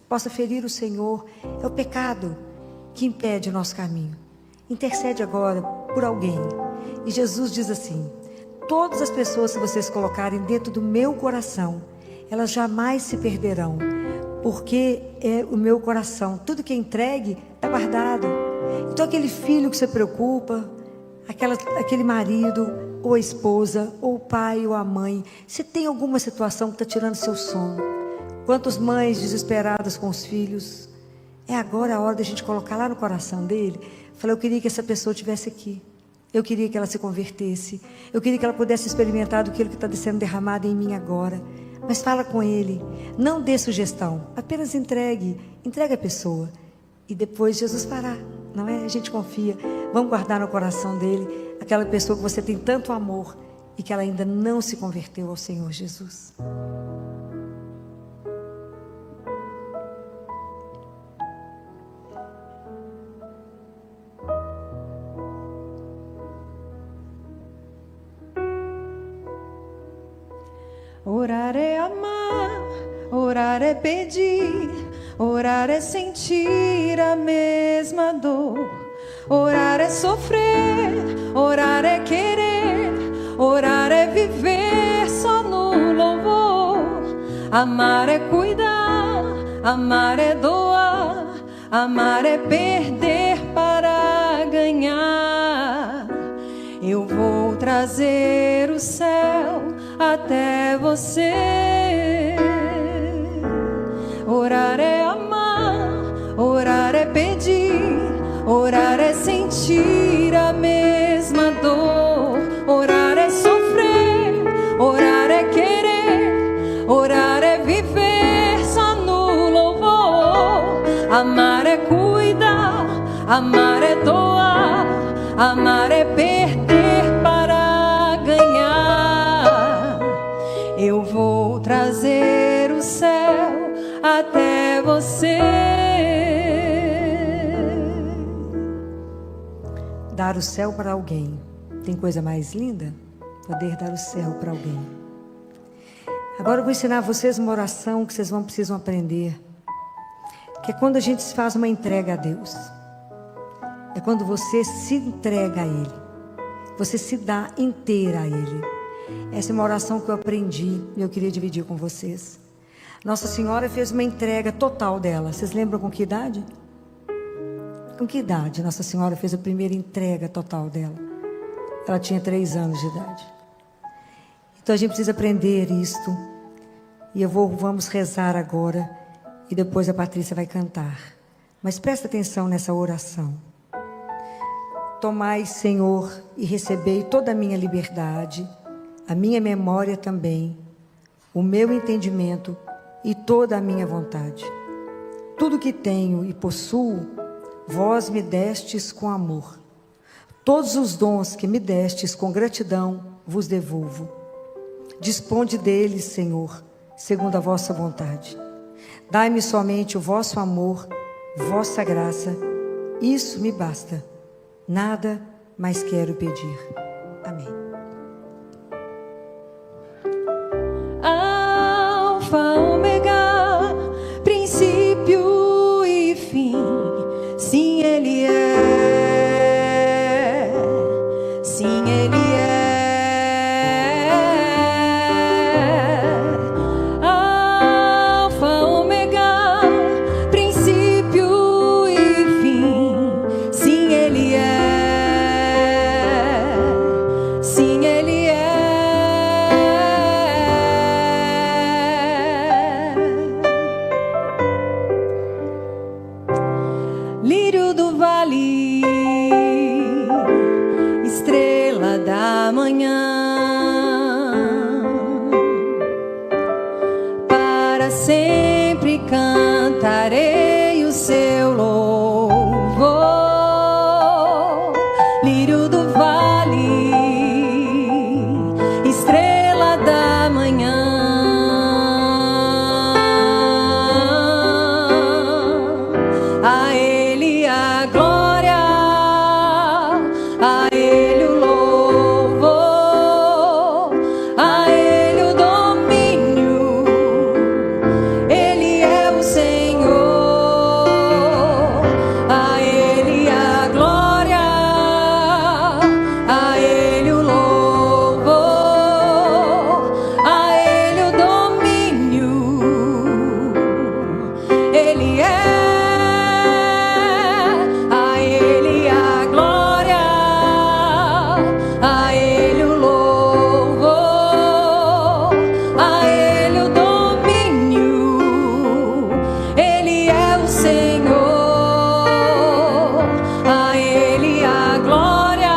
possa ferir o Senhor, é o pecado que impede o nosso caminho. Intercede agora por alguém. E Jesus diz assim: todas as pessoas que vocês colocarem dentro do meu coração, elas jamais se perderão, porque é o meu coração, tudo que é entregue está guardado. Então aquele filho que você preocupa, aquele marido, ou a esposa, ou o pai, ou a mãe, se tem alguma situação que está tirando seu sono, quantas mães desesperadas com os filhos, é agora a hora da gente colocar lá no coração dele. Falei: eu queria que essa pessoa estivesse aqui, eu queria que ela se convertesse, eu queria que ela pudesse experimentar daquilo que está sendo derramado em mim agora. Mas fala com ele, não dê sugestão, apenas entregue a pessoa, e depois Jesus fará, não é? A gente confia. Vamos guardar no coração dele aquela pessoa que você tem tanto amor e que ela ainda não se converteu ao Senhor Jesus. Orarei é amar, orar é pedir, orar é sentir a mesma dor. Orar é sofrer, orar é querer, orar é viver só no louvor. Amar é cuidar, amar é doar, amar é perder para ganhar. Eu vou trazer o céu até você. Orar é amar, orar é pedir, orar é sentir a mesma dor. Orar é sofrer, orar é querer, orar é viver só no louvor. Amar é cuidar, amar é doar, amar é perder para ganhar. Eu vou trazer o céu até você. Dar o céu para alguém. Tem coisa mais linda? Poder dar o céu para alguém. Agora eu vou ensinar a vocês uma oração que vocês precisam aprender. Que é quando a gente faz uma entrega a Deus. É quando você se entrega a Ele. Você se dá inteira a Ele. Essa é uma oração que eu aprendi e eu queria dividir com vocês. Nossa Senhora fez uma entrega total dela. Vocês lembram com que idade? Com que idade Nossa Senhora fez a primeira entrega total dela? Ela tinha 3 anos de idade. Então a gente precisa aprender isto. E vamos rezar agora. E depois a Patrícia vai cantar. Mas presta atenção nessa oração. Tomai, Senhor, e recebei toda a minha liberdade, a minha memória também, o meu entendimento e toda a minha vontade. Tudo que tenho e possuo, vós me destes com amor. Todos os dons que me destes com gratidão, vos devolvo. Disponde deles, Senhor, segundo a vossa vontade. Dai-me somente o vosso amor, vossa graça. Isso me basta. Nada mais quero pedir. Amém. Alfa, ômega, princípio e fim. Sim, Ele é. Sim, Ele é. Alfa, ômega, princípio e fim. Sim, Ele é. Sim, Ele é. Lírio do vale, estrela da manhã, para sempre cantarei o seu louvor. Lírio do vale, estrela da manhã, a Ele a glória, a Ele o louvor, a Ele o domínio. Ele é o Senhor, a Ele a glória, a Ele o louvor, a Ele o domínio. Ele é. A Ele a glória, a Ele o louvor, a Ele o domínio. Ele é o Senhor, a Ele a glória,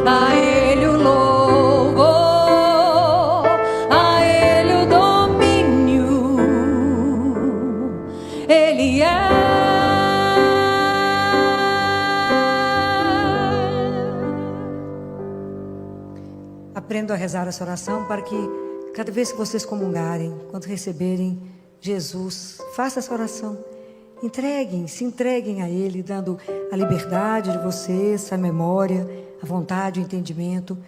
a Ele o louvor, a Ele o domínio. Ele é. Aprendo a rezar essa oração para que cada vez que vocês comungarem, quando receberem Jesus, faça essa oração. Se entreguem a Ele, dando a liberdade de vocês, a memória, a vontade, o entendimento.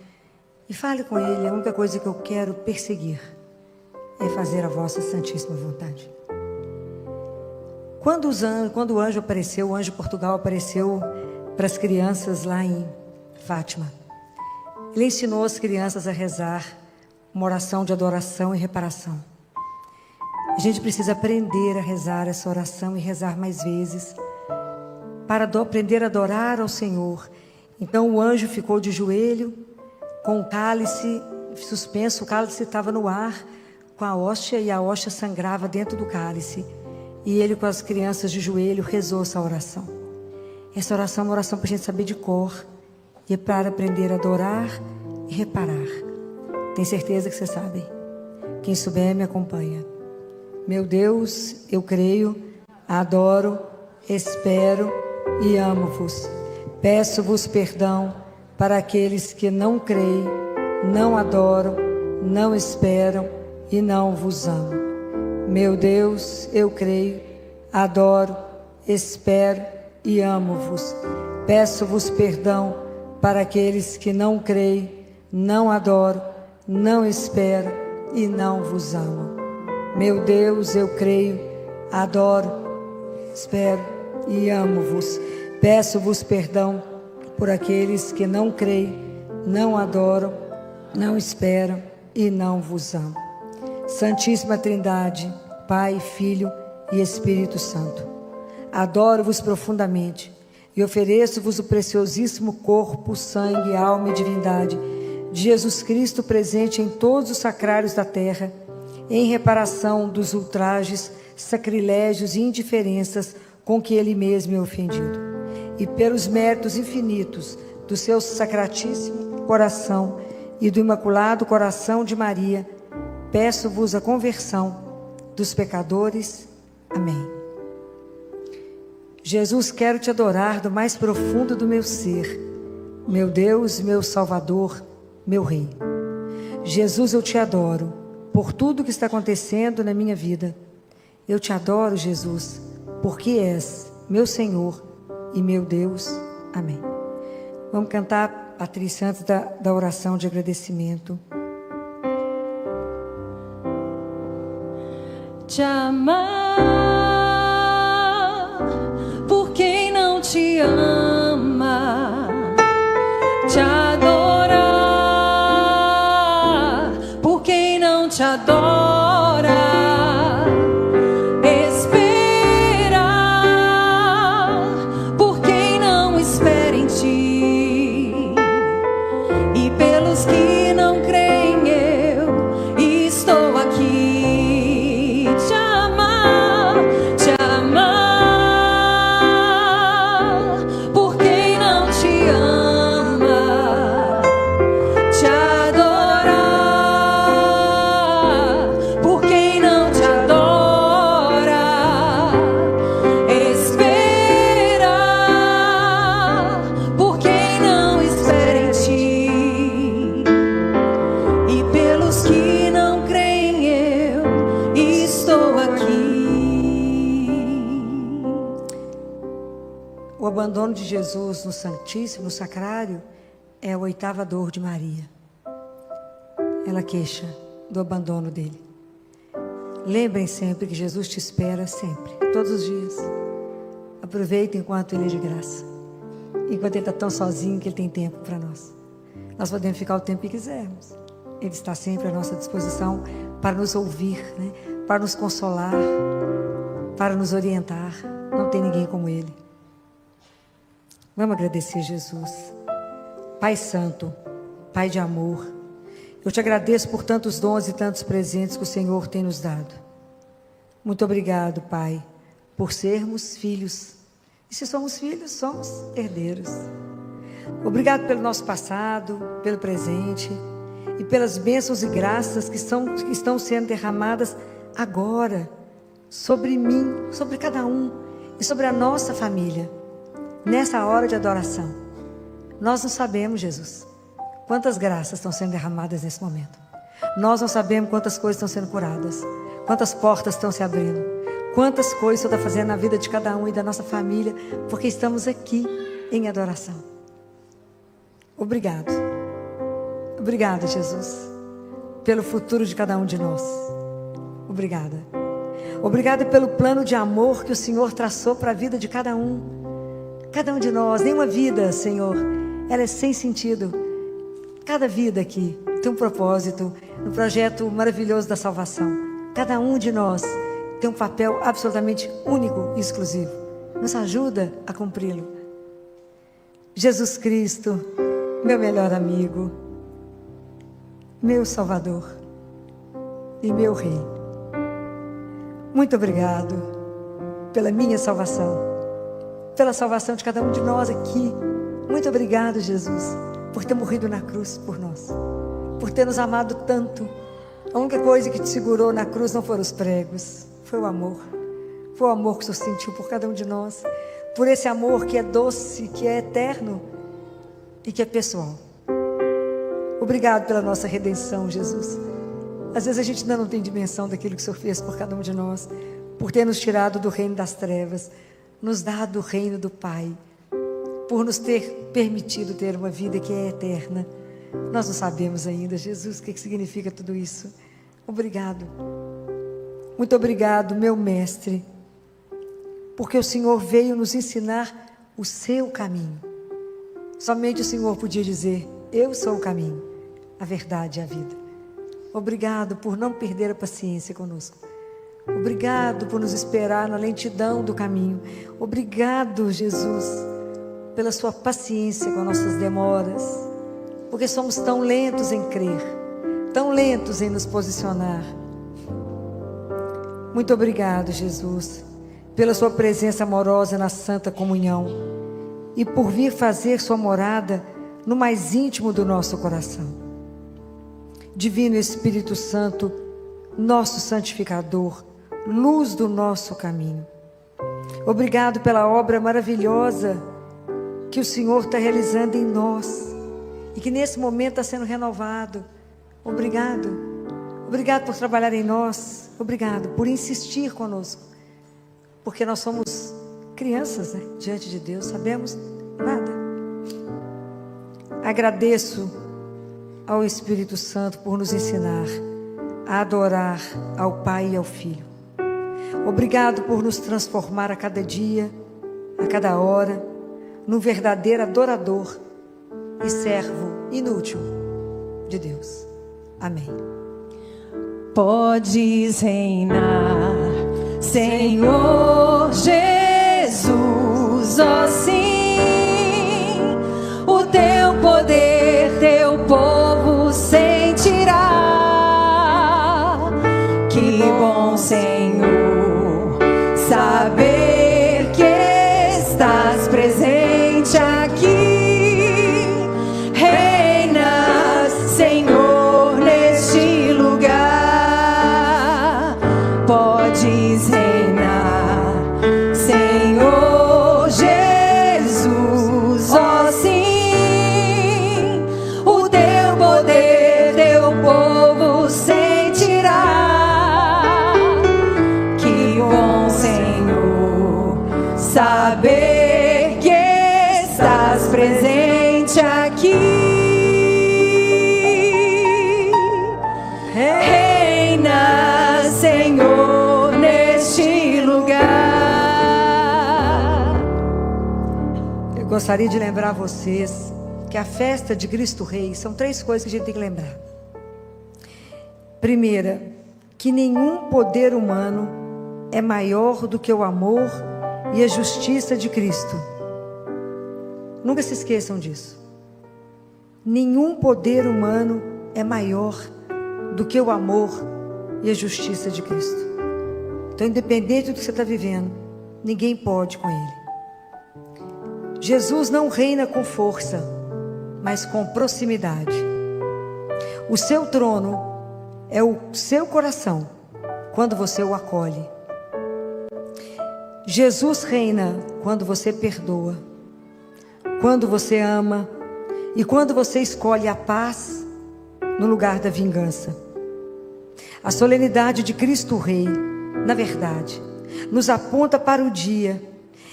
E fale com Ele, é a única coisa que eu quero perseguir. é fazer a vossa santíssima vontade. Quando o anjo apareceu, o anjo Portugal apareceu para as crianças lá em Fátima, ele ensinou as crianças a rezar uma oração de adoração e reparação. A gente precisa aprender a rezar essa oração e rezar mais vezes, para aprender a adorar ao Senhor. Então o anjo ficou de joelho, com o cálice suspenso, o cálice estava no ar, com a hóstia, e a hóstia sangrava dentro do cálice. E ele, com as crianças de joelho, rezou essa oração. Essa oração é uma oração para a gente saber de cor, e é para aprender a adorar e reparar. Tenho certeza que vocês sabem. Quem souber, me acompanha. Meu Deus, eu creio, adoro, espero e amo-vos. Peço-vos perdão para aqueles que não creem, não adoram, não esperam e não vos amam. Meu Deus, eu creio, adoro, espero e amo-vos. Peço-vos perdão para aqueles que não creem, não adoram, não esperam e não vos amam. Meu Deus, eu creio, adoro, espero e amo-vos. Peço-vos perdão por aqueles que não creem, não adoram, não esperam e não vos amam. Santíssima Trindade, Pai, Filho e Espírito Santo, adoro-vos profundamente e ofereço-vos o preciosíssimo corpo, sangue, alma e divindade de Jesus Cristo, presente em todos os sacrários da terra, em reparação dos ultrajes, sacrilégios e indiferenças com que ele mesmo é ofendido, e pelos méritos infinitos do seu sacratíssimo coração e do imaculado coração de Maria, peço-vos a conversão dos pecadores. Amém. Jesus, quero te adorar do mais profundo do meu ser, meu Deus, meu Salvador, meu Rei. Jesus, eu te adoro por tudo que está acontecendo na minha vida. Eu te adoro, Jesus, porque és meu Senhor e meu Deus. Amém. Vamos cantar, Patrícia, antes da oração de agradecimento. Te amar por quem não te ama, te adorar por quem não te adora, esperar por quem não espera em ti, e pelos que não creem eu estou aqui. Te amar por quem não te ama, te adorar por quem não te adora, esperar por quem não espera em ti, e pelos que não creem eu estou aqui. O abandono de Jesus no Santíssimo, no Sacrário, é a 8ª dor de Maria. Ela queixa do abandono dele. Lembrem sempre que Jesus te espera sempre, todos os dias. Aproveitem enquanto ele é de graça. Enquanto ele está tão sozinho que ele tem tempo para nós. Nós podemos ficar o tempo que quisermos. Ele está sempre à nossa disposição para nos ouvir, né? Para nos consolar, para nos orientar. Não tem ninguém como ele. Vamos agradecer, Jesus. Pai Santo, Pai de amor, eu te agradeço por tantos dons e tantos presentes que o Senhor tem nos dado. Muito obrigado, Pai, por sermos filhos. E se somos filhos, somos herdeiros. Obrigado pelo nosso passado, pelo presente e pelas bênçãos e graças que estão sendo derramadas agora sobre mim, sobre cada um e sobre a nossa família. Nessa hora de adoração, nós não sabemos, Jesus, quantas graças estão sendo derramadas nesse momento. Nós não sabemos quantas coisas estão sendo curadas, quantas portas estão se abrindo, quantas coisas o Senhor está fazendo na vida de cada um e da nossa família, porque estamos aqui em adoração. Obrigado. Obrigado, Jesus, pelo futuro de cada um de nós. Obrigada. Obrigada pelo plano de amor que o Senhor traçou para a vida de cada um de nós. Nenhuma vida, Senhor, ela é sem sentido. Cada vida aqui tem um propósito, um projeto maravilhoso da salvação. Cada um de nós tem um papel absolutamente único e exclusivo. Nos ajuda a cumpri-lo. Jesus Cristo, meu melhor amigo, meu Salvador e meu Rei. Muito obrigado pela minha salvação, pela salvação de cada um de nós aqui. Muito obrigado, Jesus, por ter morrido na cruz por nós, por ter nos amado tanto. A única coisa que te segurou na cruz não foram os pregos, foi o amor. Foi o amor que o Senhor sentiu por cada um de nós, por esse amor que é doce, que é eterno e que é pessoal. Obrigado pela nossa redenção, Jesus. Às vezes a gente ainda não tem dimensão daquilo que o Senhor fez por cada um de nós, por ter nos tirado do reino das trevas, nos dado o reino do Pai, por nos ter permitido ter uma vida que é eterna. Nós não sabemos ainda, Jesus, o que significa tudo isso. Obrigado. Muito obrigado, meu mestre, porque o Senhor veio nos ensinar o seu caminho. Somente o Senhor podia dizer: eu sou o caminho, a verdade e a vida. Obrigado por não perder a paciência conosco. Obrigado por nos esperar na lentidão do caminho. Obrigado, Jesus, pela sua paciência com nossas demoras, porque somos tão lentos em crer, tão lentos em nos posicionar. Muito obrigado, Jesus, pela sua presença amorosa na Santa Comunhão e por vir fazer sua morada no mais íntimo do nosso coração. Divino Espírito Santo, nosso santificador, luz do nosso caminho. Obrigado pela obra maravilhosa que o Senhor está realizando em nós e que nesse momento está sendo renovado. Obrigado. Obrigado por trabalhar em nós. Obrigado por insistir conosco, porque nós somos crianças, né? Diante de Deus, sabemos nada. Agradeço ao Espírito Santo por nos ensinar a adorar ao Pai e ao Filho. Obrigado por nos transformar a cada dia, a cada hora, num verdadeiro adorador e servo inútil de Deus. Amém. Podes reinar, Senhor Jesus, ó sim, o teu poder, teu povo sentirá. Que bom, Senhor, saber que estás presente aqui. Reinas, Senhor, neste lugar. Podes reinar, Senhor Jesus, ó sim, o teu poder, teu povo sentirá. Que bom, Senhor, saber que estás presente aqui. Reina, Senhor, neste lugar. Eu gostaria de lembrar vocês que a festa de Cristo Rei são 3 coisas que a gente tem que lembrar. Primeira, que nenhum poder humano é maior do que o amor e a justiça de Cristo. Nunca se esqueçam disso. Nenhum poder humano é maior do que o amor e a justiça de Cristo. Então, independente do que você está vivendo, ninguém pode com Ele. Jesus não reina com força, mas com proximidade. O seu trono é o seu coração quando você o acolhe. Jesus reina quando você perdoa, quando você ama e quando você escolhe a paz no lugar da vingança. A solenidade de Cristo Rei, na verdade, nos aponta para o dia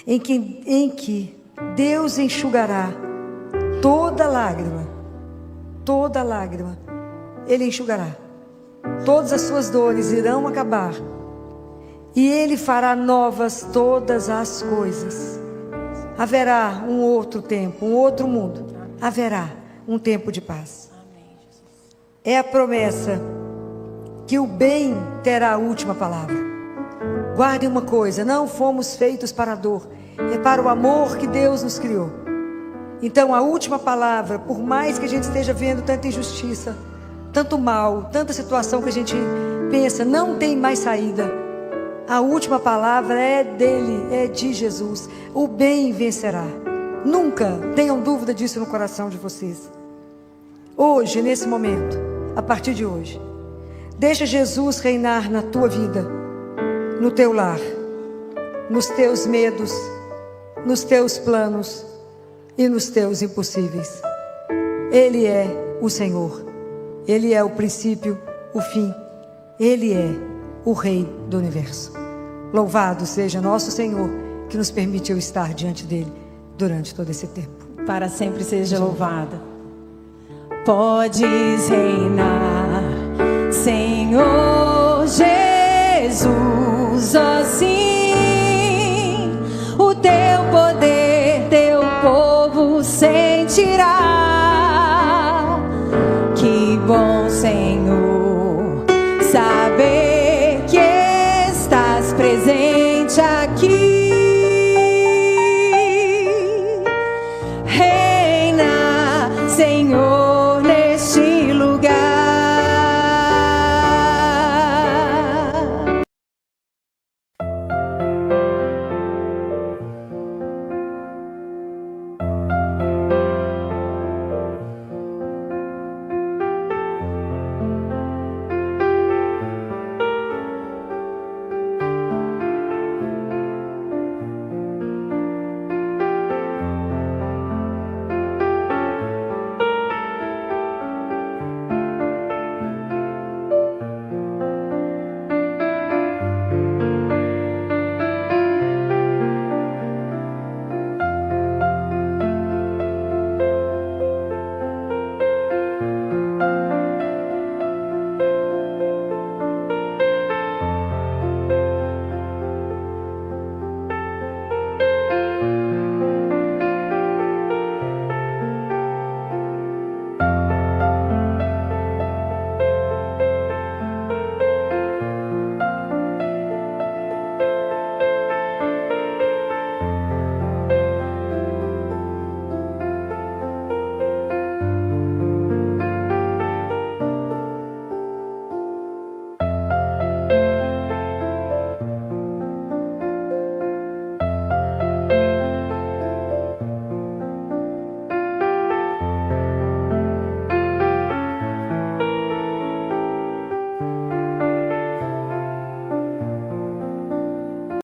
em que Deus enxugará toda lágrima, Ele enxugará. todas as suas dores irão acabar. E Ele fará novas todas as coisas. Haverá um outro tempo, um outro mundo. Haverá um tempo de paz. É a promessa que o bem terá a última palavra. Guardem uma coisa: não fomos feitos para a dor, é para o amor que Deus nos criou. Então a última palavra, por mais que a gente esteja vendo tanta injustiça, tanto mal, tanta situação que a gente pensa, não tem mais saída. A última palavra é dele, é de Jesus. O bem vencerá. Nunca tenham dúvida disso no coração de vocês. Hoje, nesse momento, a partir de hoje, deixa Jesus reinar na tua vida, no teu lar, nos teus medos, nos teus planos e nos teus impossíveis. Ele é o Senhor. Ele é o princípio, o fim. Ele é o Rei do Universo. Louvado seja nosso Senhor, que nos permitiu estar diante dele durante todo esse tempo. Para sempre seja louvado. Podes reinar, Senhor Jesus, assim